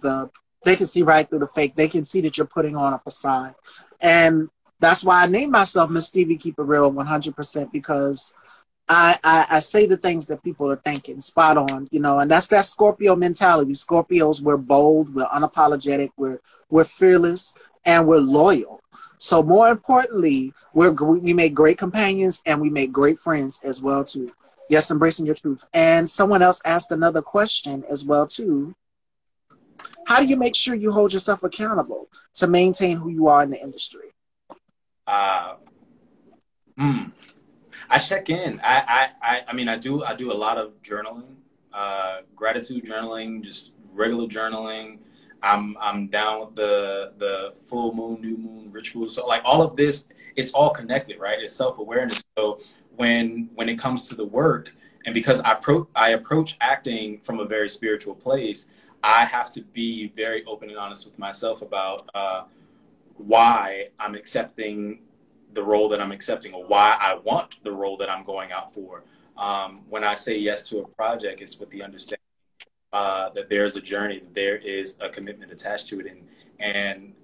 they can see right through the fake. They can see that you're putting on a facade. And that's why I named myself Miss Stevie Keep It Real 100%, because I say the things that people are thinking, spot on, you know, and that's that Scorpio mentality. Scorpios, we're bold, we're unapologetic, we're fearless, and we're loyal. So more importantly, we make great companions and we make great friends as well too. Yes, embracing your truth. And someone else asked another question as well too. How do you make sure you hold yourself accountable to maintain who you are in the industry? I check in. I mean, I do a lot of journaling, gratitude journaling, just regular journaling. I'm down with the full moon, new moon rituals. So like all of this, it's all connected, right? It's self-awareness. So when it comes to the work, and because I approach acting from a very spiritual place, I have to be very open and honest with myself about why I'm accepting the role that I'm accepting, or why I want the role that I'm going out for. When I say yes to a project, it's with the understanding that there's a journey, that there is a commitment attached to it, and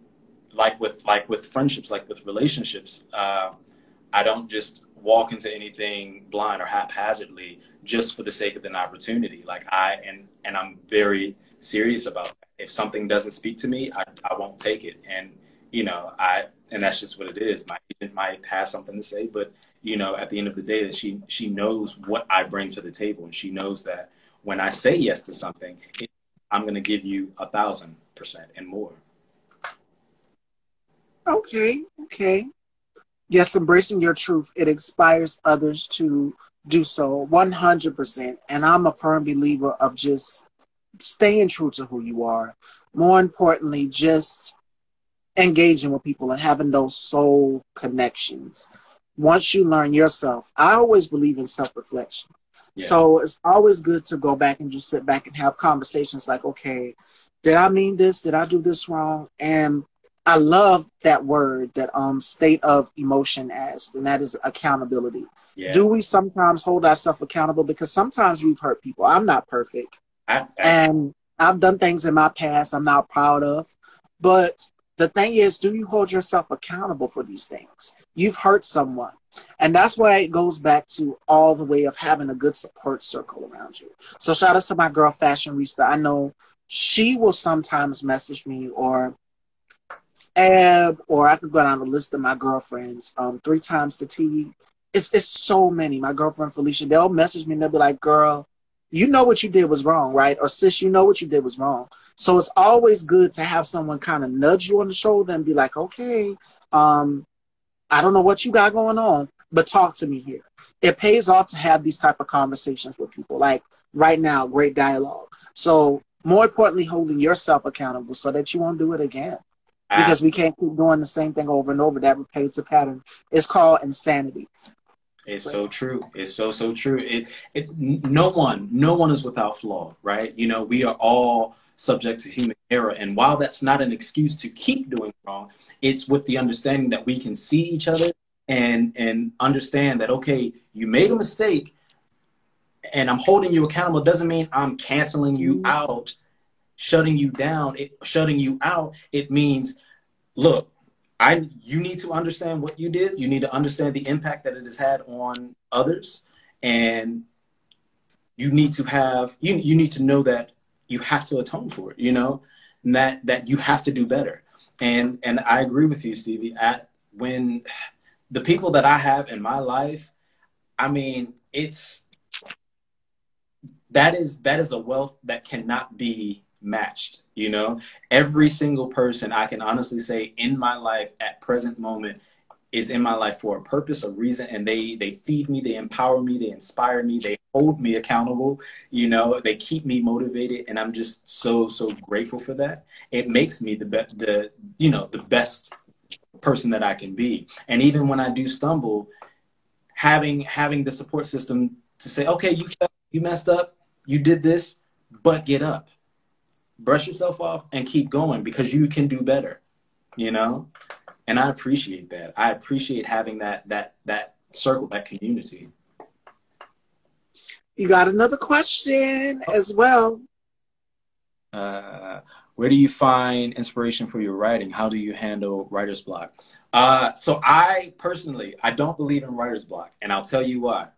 like with friendships, like with relationships, I don't just walk into anything blind or haphazardly just for the sake of an opportunity. Like and I'm very serious about it. If something doesn't speak to me, I won't take it. And you know, and that's just what it is. My agent might have something to say, but you know, at the end of the day, that she knows what I bring to the table, and she knows that when I say yes to something, I'm going to give you 1,000% and more. Okay. Yes, embracing your truth, it inspires others to do so 100%. And I'm a firm believer of just staying true to who you are. More importantly, just engaging with people and having those soul connections. Once you learn yourself, I always believe in self-reflection. Yeah. So it's always good to go back and just sit back and have conversations like, okay, did I mean this? Did I do this wrong? And I love that word that state of emotion asked, and that is accountability. Yeah. Do we sometimes hold ourselves accountable? Because sometimes we've hurt people. I'm not perfect. And I've done things in my past I'm not proud of. But the thing is, do you hold yourself accountable for these things? You've hurt someone. And that's why it goes back to all the way of having a good support circle around you. So shout out to my girl, Fashionista. I know she will sometimes message me, or I could go down the list of my girlfriends, 3 times the T. It's so many. My girlfriend, Felicia, they'll message me and they'll be like, girl, you know what you did was wrong, right? Or sis, you know what you did was wrong. So it's always good to have someone kind of nudge you on the shoulder and be like, okay, I don't know what you got going on, but talk to me here. It pays off to have these type of conversations with people. Like right now, great dialogue. So more importantly, holding yourself accountable so that you won't do it again. Because we can't keep doing the same thing over and over. That repetitive pattern is called insanity. It's so true. It's so true. No one is without flaw, right? You know, we are all subject to human error. And while that's not an excuse to keep doing wrong, it's with the understanding that we can see each other and understand that, okay, you made a mistake and I'm holding you accountable. It doesn't mean I'm canceling you out, shutting you down, shutting you out. It means, look, you need to understand what you did. You need to understand the impact that it has had on others. And you need to you need to know that you have to atone for it, you know, and that you have to do better. And I agree with you, Stevie. When the people that I have in my life, I mean, that is a wealth that cannot be matched. You know, every single person I can honestly say in my life at present moment is in my life for a purpose, a reason, and they feed me, they empower me, they inspire me, they hold me accountable, you know, they keep me motivated, and I'm just so grateful for that. It makes me the best person that I can be. And even when I do stumble, having the support system to say, okay, you messed up, you did this, but get up. Brush yourself off and keep going because you can do better, you know? And I appreciate that. I appreciate having that circle, that community. You got another question as well. Where do you find inspiration for your writing? How do you handle writer's block? So I personally, I don't believe in writer's block, and I'll tell you why.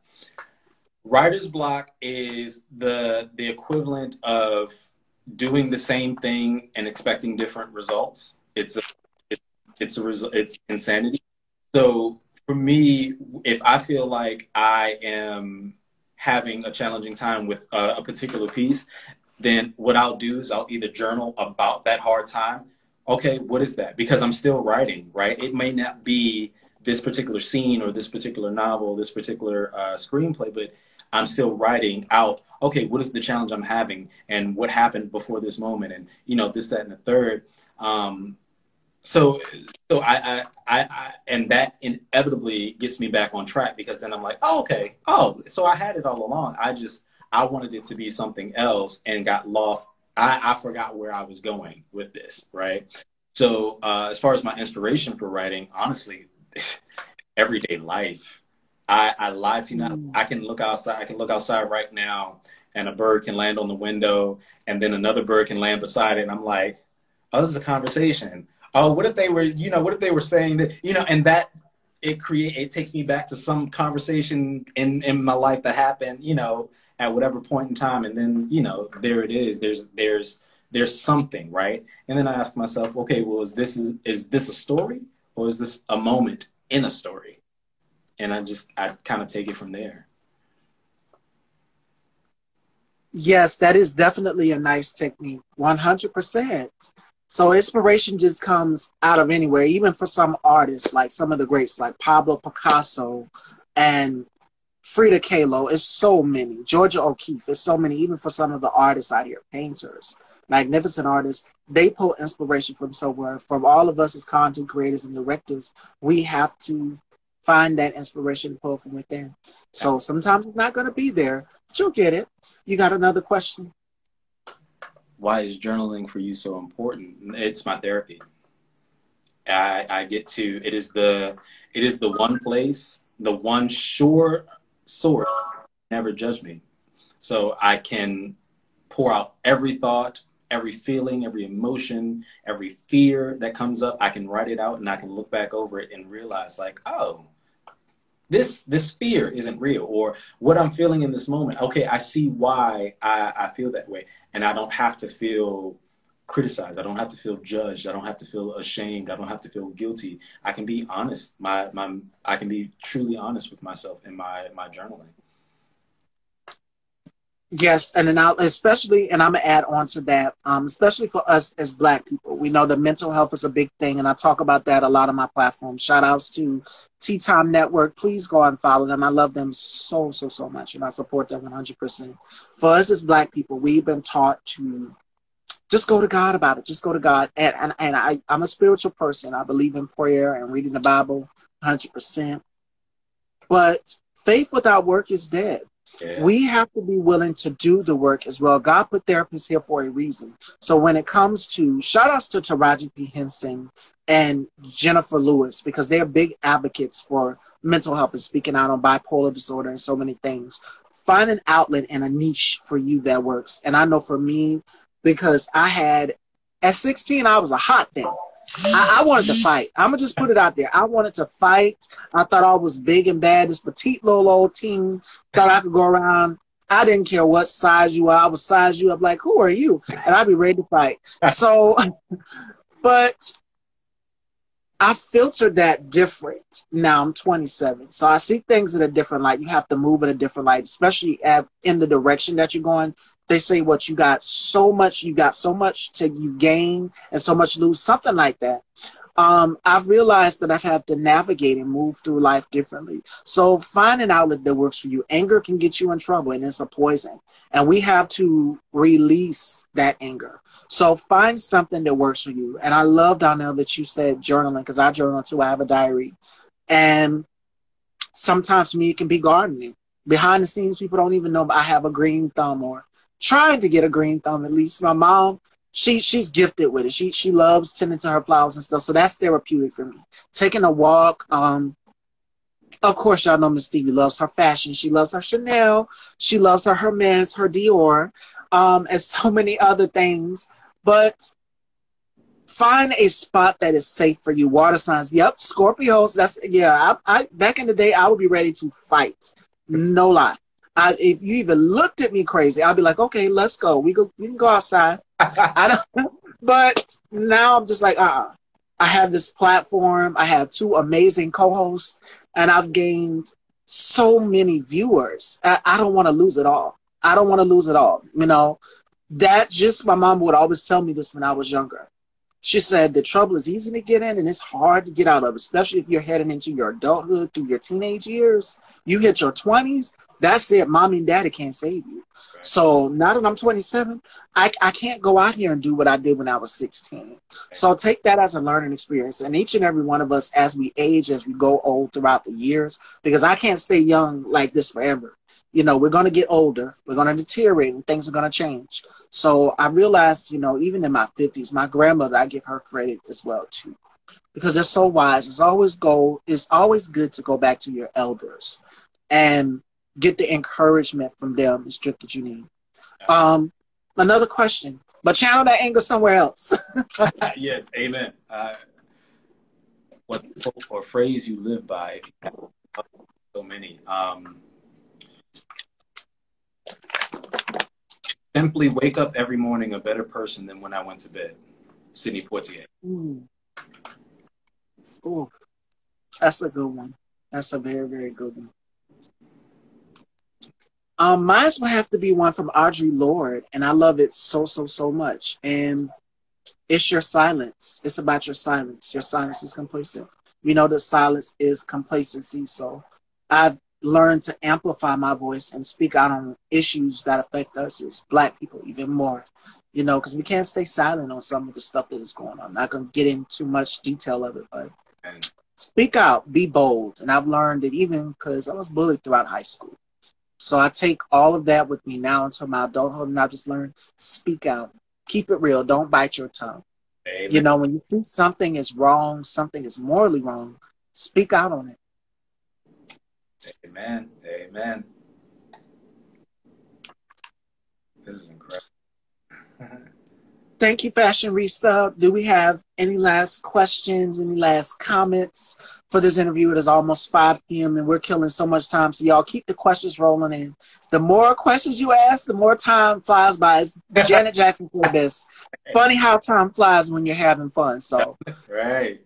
Writer's block is the equivalent of doing the same thing and expecting different results. It's insanity. So for me, if I feel like I am having a challenging time with a particular piece, then what I'll do is I'll either journal about that hard time. Okay, what is that? Because I'm still writing, right? It may not be this particular scene or this particular novel, this particular screenplay, but I'm still writing out, okay, what is the challenge I'm having and what happened before this moment and, you know, this, that, and the third. So and that inevitably gets me back on track, because then I'm like, oh, okay. Oh, so I had it all along. I wanted it to be something else and got lost. I forgot where I was going with this, right? So as far as my inspiration for writing, honestly, everyday life. I lied to you not. I can look outside. I can look outside right now, and a bird can land on the window, and then another bird can land beside it, and I'm like, oh, this is a conversation. Oh, what if they were, you know, what if they were saying that, you know, and that it takes me back to some conversation in my life that happened, you know, at whatever point in time, and then, you know, there it is. There's something, right? And then I ask myself, okay, well, is this a story, or is this a moment in a story? And I kind of take it from there. Yes, that is definitely a nice technique, 100%. So inspiration just comes out of anywhere, even for some artists, like some of the greats, like Pablo Picasso and Frida Kahlo. It's so many. Georgia O'Keeffe. It's so many, even for some of the artists out here, painters, magnificent artists. They pull inspiration from somewhere. From all of us as content creators and directors, we have to find that inspiration to pull from within. So sometimes it's not going to be there, but you'll get it. You got another question? Why is journaling for you so important? It's my therapy. I get to, it is the one place, the one sure source never judge me. So I can pour out every thought, every feeling, every emotion, every fear that comes up. I can write it out, and I can look back over it and realize, like, oh, this fear isn't real, or what I'm feeling in this moment. Okay, I see why I feel that way. And I don't have to feel criticized. I don't have to feel judged. I don't have to feel ashamed. I don't have to feel guilty. I can be honest. I can be truly honest with myself in my journaling. Yes, and then especially, and I'm gonna add on to that, especially for us as Black people, we know that mental health is a big thing, and I talk about that a lot on my platform. Shout outs to Tea Time Network. Please go and follow them. I love them so much, and I support them 100%. For us as Black people, we've been taught to just go to God about it. Just go to God, and I'm a spiritual person. I believe in prayer and reading the Bible 100%. But faith without work is dead. Yeah. We have to be willing to do the work as well. God put therapists here for a reason. So when it comes to, shout outs to Taraji P. Henson and Jennifer Lewis, because they're big advocates for mental health and speaking out on bipolar disorder and so many things. Find an outlet and a niche for you that works. And I know for me, because at 16, I was a hot thing. I wanted to fight. I'm going to just put it out there. I wanted to fight. I thought I was big and bad. This petite little old team. Thought I could go around. I didn't care what size you are. I would size you up like, who are you? And I'd be ready to fight. So, but I filtered that different. Now I'm 27. So I see things in a different light. You have to move in a different light, especially in the direction that you're going. They say what you got so much to you gain and so much lose, something like that. I've realized that I've had to navigate and move through life differently. So find an outlet that works for you. Anger can get you in trouble, and it's a poison. And we have to release that anger. So find something that works for you. And I love, Donnell, that you said journaling, because I journal too. I have a diary. And sometimes for me, it can be gardening. Behind the scenes, people don't even know I have a green thumb, or trying to get a green thumb at least. My mom, she's gifted with it. She loves tending to her flowers and stuff. So that's therapeutic for me. Taking a walk, Of course, y'all know Miss Stevie loves her fashion. She loves her Chanel. She loves her Hermes, her Dior, and so many other things. But find a spot that is safe for you. Water signs. Yep, Scorpios. That's yeah. I back in the day, I would be ready to fight. No lie. If you even looked at me crazy, I'd be like, okay, let's go. We can go outside. I don't. But now I'm just like, I have this platform. I have two amazing co-hosts, and I've gained so many viewers. I don't want to lose it all. I don't want to lose it all. You know, that just my mom would always tell me this when I was younger. She said the trouble is easy to get in and it's hard to get out of, especially if you're heading into your adulthood through your teenage years. You hit your 20s, that's it. Mommy and daddy can't save you. Right. So now that I'm 27, I can't go out here and do what I did when I was 16. So take that as a learning experience. And each and every one of us, as we age, as we go old throughout the years, because I can't stay young like this forever. You know, we're going to get older. We're going to deteriorate and things are going to change. So I realized, you know, even in my 50s, my grandmother, I give her credit as well, too, because they're so wise. It's always good to go back to your elders and get the encouragement from them, the strength that you need. Another question, but channel that anger somewhere else. Yeah, amen. What quote or phrase you live by, if you have so many. Simply wake up every morning a better person than when I went to bed. Sidney Poitier. Oh, that's a good one. That's a very, very good one. Mine will have to be one from Audre Lorde, and I love it so, so, so much. And it's your silence. It's about your silence. Your silence is complacent. We know that silence is complacency. So I've learned to amplify my voice and speak out on issues that affect us as Black people even more. You know, because we can't stay silent on some of the stuff that is going on. I'm not going to get into much detail of it, but speak out, be bold. And I've learned that even because I was bullied throughout high school. So I take all of that with me now into my adulthood, and I've just learned, speak out. Keep it real. Don't bite your tongue. Amen. You know, when you see something is wrong, something is morally wrong, speak out on it. Amen. Amen. This is incredible. Thank you, Fashionista. Do we have any last questions, any last comments for this interview? It is almost 5 p.m. and we're killing so much time. So y'all keep the questions rolling in. The more questions you ask, the more time flies by. It's Janet Jackson for this. Funny how time flies when you're having fun. So right.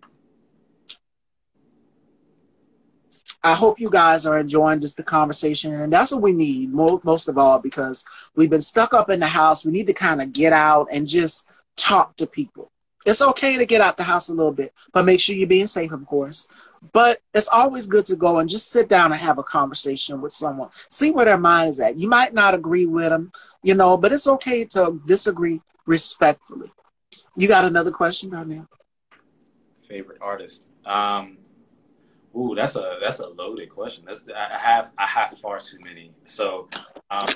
I hope you guys are enjoying just the conversation, and that's what we need most of all, because we've been stuck up in the house. We need to kind of get out and just talk to people. It's okay to get out the house a little bit, but make sure you're being safe, of course. But it's always good to go and just sit down and have a conversation with someone. See where their mind is at. You might not agree with them, you know, but it's okay to disagree respectfully. You got another question, Donnell? Favorite artist? Ooh, that's a loaded question. I have far too many. So I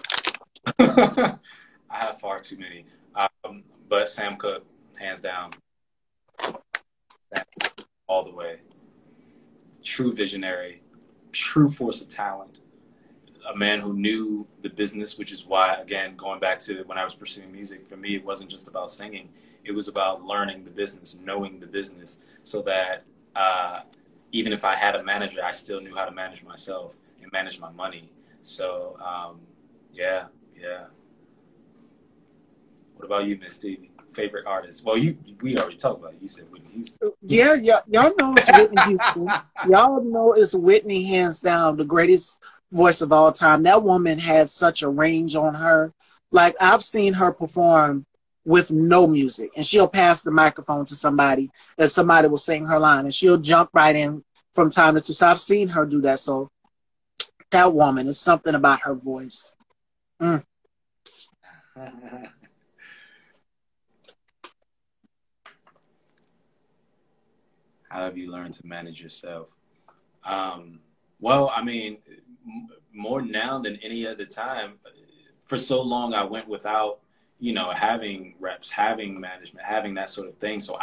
have far too many. But Sam Cooke, hands down, all the way. True visionary, true force of talent. A man who knew the business, which is why, again, going back to when I was pursuing music, for me, it wasn't just about singing. It was about learning the business, knowing the business, so that even if I had a manager, I still knew how to manage myself and manage my money. So, yeah. What about you, Miss Stevie? Favorite artist? Well, we already talked about it. You said Whitney Houston. Yeah, y'all know it's Whitney Houston. Y'all know it's Whitney, hands down, the greatest voice of all time. That woman had such a range on her. Like, I've seen her perform with no music, and she'll pass the microphone to somebody, and somebody will sing her line, and she'll jump right in from time to time. So I've seen her do that. So that woman, is something about her voice. How have you learned to manage yourself? Well, I mean, more now than any other time. For so long, I went without, having reps, having management, having that sort of thing. So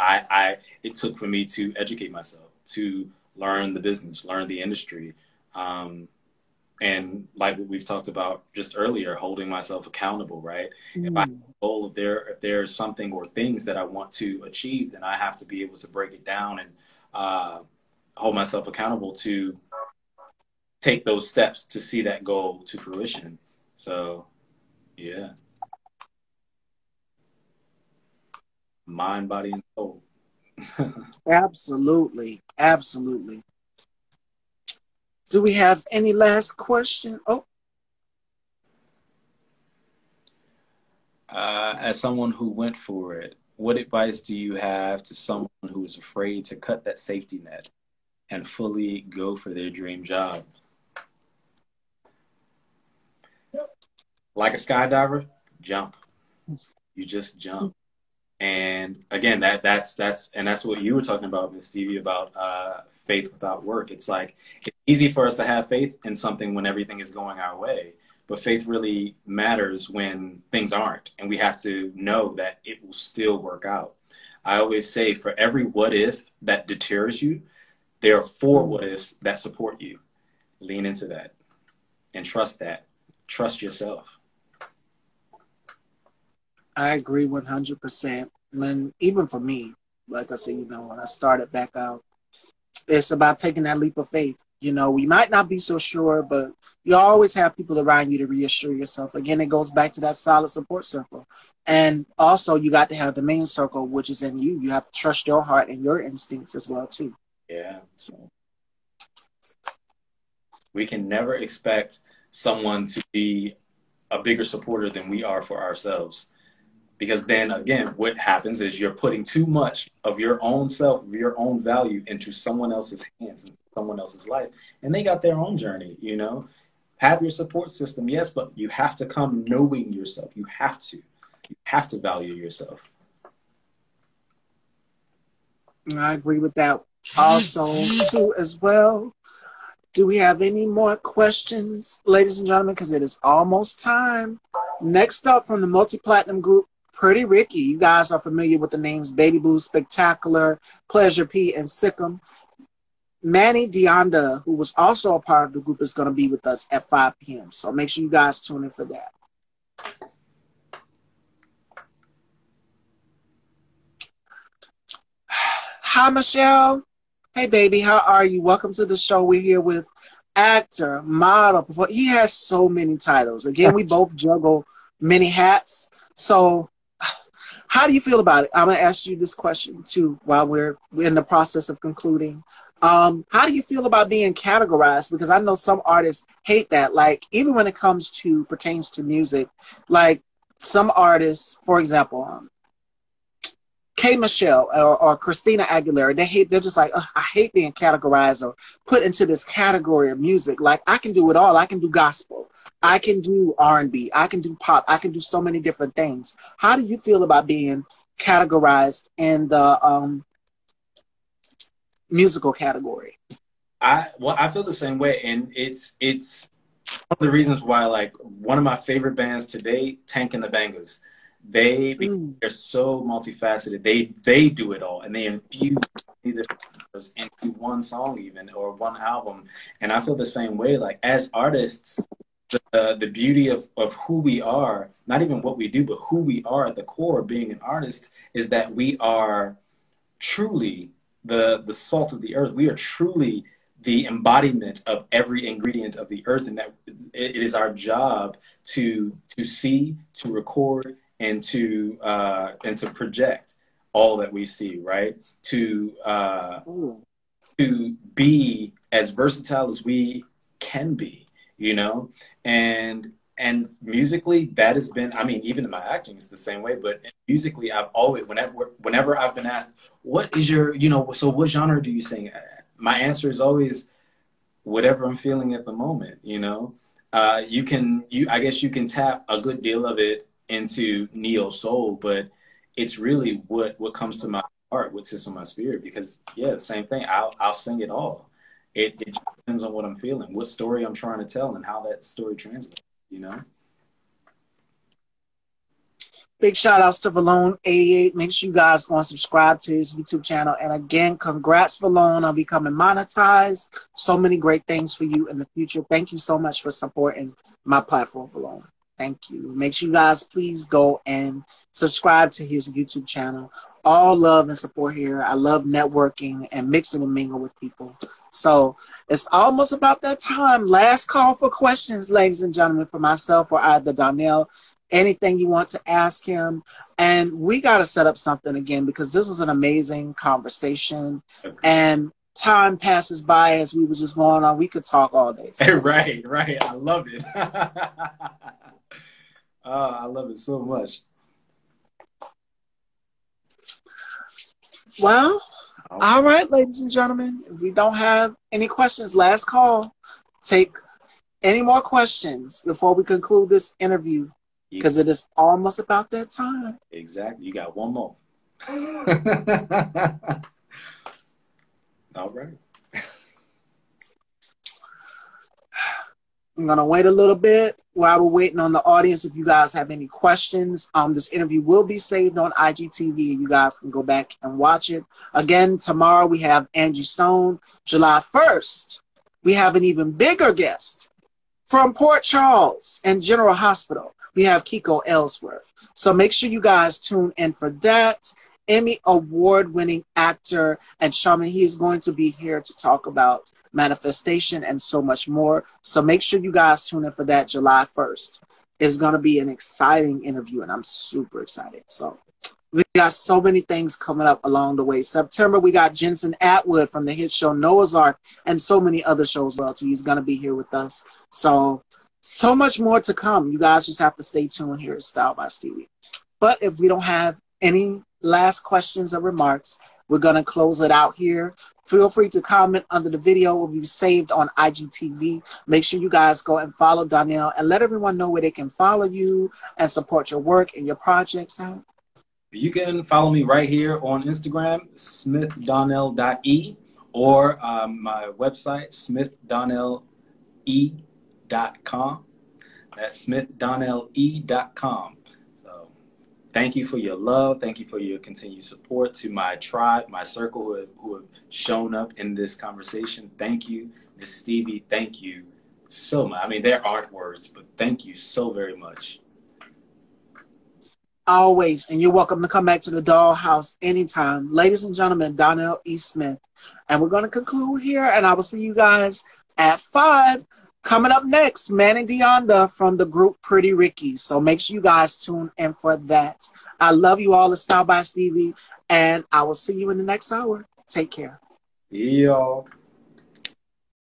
it took for me to educate myself, to learn the business, learn the industry, And like what we've talked about just earlier, holding myself accountable, right? If I have Mm. a goal, if there's something or things that I want to achieve, then I have to be able to break it down and uh, hold myself accountable to take those steps to see that goal to fruition. So, yeah, mind, body, and soul. Absolutely. Absolutely. Do we have any last question? Oh, As someone who went for it, what advice do you have to someone who is afraid to cut that safety net and fully go for their dream job? Like a skydiver, jump. You just jump. And again, that's what you were talking about, Miss Stevie, about faith without work. It's like it's easy for us to have faith in something when everything is going our way, but faith really matters when things aren't, and we have to know that it will still work out. I always say, for every what if that deters you, there are four what ifs that support you. Lean into that and trust that. Trust yourself. I agree 100%. And even for me, like I said, when I started back out, it's about taking that leap of faith. We might not be so sure, but you always have people around you to reassure yourself. Again, it goes back to that solid support circle. And also, you got to have the main circle, which is in you. You have to trust your heart and your instincts as well, too. Yeah. So We can never expect someone to be a bigger supporter than we are for ourselves. Because then again, what happens is you're putting too much of your own self, of your own value into someone else's hands, into someone else's life. And they got their own journey, you know. Have your support system, yes, but you have to come knowing yourself. You have to. You have to value yourself. I agree with that also, too, as well. Do we have any more questions, ladies and gentlemen? Because it is almost time. Next up from the multi-platinum group, Pretty Ricky. You guys are familiar with the names Baby Blue Spectacular, Pleasure P, and Sikkim. Manny Deonda, who was also a part of the group, is going to be with us at 5 p.m. So make sure you guys tune in for that. Hi, Michelle. Hey, baby, how are you? Welcome to the show. We're here with actor, model. He has so many titles. Again, we both juggle many hats. So how do you feel about it? I'm going to ask you this question, too, while we're in the process of concluding. How do you feel about being categorized? Because I know some artists hate that. Like, even when it pertains to music, like some artists, for example, K. Michelle or Christina Aguilera, they're just like, I hate being categorized or put into this category of music. Like, I can do it all. I can do gospel. I can do R&B. I can do pop. I can do so many different things. How do you feel about being categorized in the musical category? I feel the same way, and it's one of the reasons why, like, one of my favorite bands today, Tank and the Bangers, they're so multifaceted. They do it all, and they infuse either into one song even or one album. And I feel the same way. Like, as artists, the beauty of who we are, not even what we do, but who we are at the core of being an artist, is that we are truly the salt of the earth. We are truly the embodiment of every ingredient of the earth, and that it is our job to see, to record, and to project all that we see, right? To be as versatile as we can be, you know, and musically that has been, I mean, even in my acting it's the same way, but musically I've always, whenever I've been asked, what is your, you know, so what genre do you sing? My answer is always whatever I'm feeling at the moment, you know. I guess you can tap a good deal of it into neo soul, but it's really what comes to my heart, what sits on my spirit. Because yeah, the same thing. I'll sing it all. It just depends on what I'm feeling, what story I'm trying to tell, and how that story translates. You know. Big shout outs to Valone88. Make sure you guys go and subscribe to his YouTube channel. And again, congrats, Valone, on becoming monetized. So many great things for you in the future. Thank you so much for supporting my platform, Valone. Thank you. Make sure you guys please go and subscribe to his YouTube channel. All love and support here. I love networking and mixing and mingle with people. So it's almost about that time. Last call for questions, ladies and gentlemen, for myself or either Donnell. Anything you want to ask him. And we got to set up something again because this was an amazing conversation. And time passes by as we were just going on. We could talk all day. So. Right. I love it. I love it so much. Well, all right, ladies and gentlemen. If we don't have any questions, last call. Take any more questions before we conclude this interview. Because it is almost about that time. Exactly. You got one more. All right. I'm going to wait a little bit while we're waiting on the audience. If you guys have any questions, this interview will be saved on IGTV. You guys can go back and watch it. Again, tomorrow we have Angie Stone. July 1st, we have an even bigger guest from Port Charles and General Hospital. We have Kiko Ellsworth. So make sure you guys tune in for that. Emmy award-winning actor and shaman. He is going to be here to talk about manifestation and so much more. So make sure you guys tune in for that July 1st. It's going to be an exciting interview, and I'm super excited. So we got so many things coming up along the way. September, we got Jensen Atwood from the hit show Noah's Ark and so many other shows. Well, too. He's going to be here with us. So much more to come. You guys just have to stay tuned here at Style by Stevie. But if we don't have any last questions or remarks, we're going to close it out here. Feel free to comment under the video. It will be saved on IGTV. Make sure you guys go and follow Donnell and let everyone know where they can follow you and support your work and your projects. You can follow me right here on Instagram, smithdonnell.e, or my website, smithdonnelle.com. That's smithdonnelle.com. So thank you for your love. Thank you for your continued support to my tribe, my circle who have shown up in this conversation. Thank you, Miss Stevie. Thank you so much. I mean, there aren't words, but thank you so very much. Always. And you're welcome to come back to the Dollhouse anytime. Ladies and gentlemen, Donnell E. Smith. And we're going to conclude here, and I will see you guys at 5. Coming up next, Manny Deonda from the group Pretty Ricky. So make sure you guys tune in for that. I love you all. It's Style by Stevie, and I will see you in the next hour. Take care. See y'all.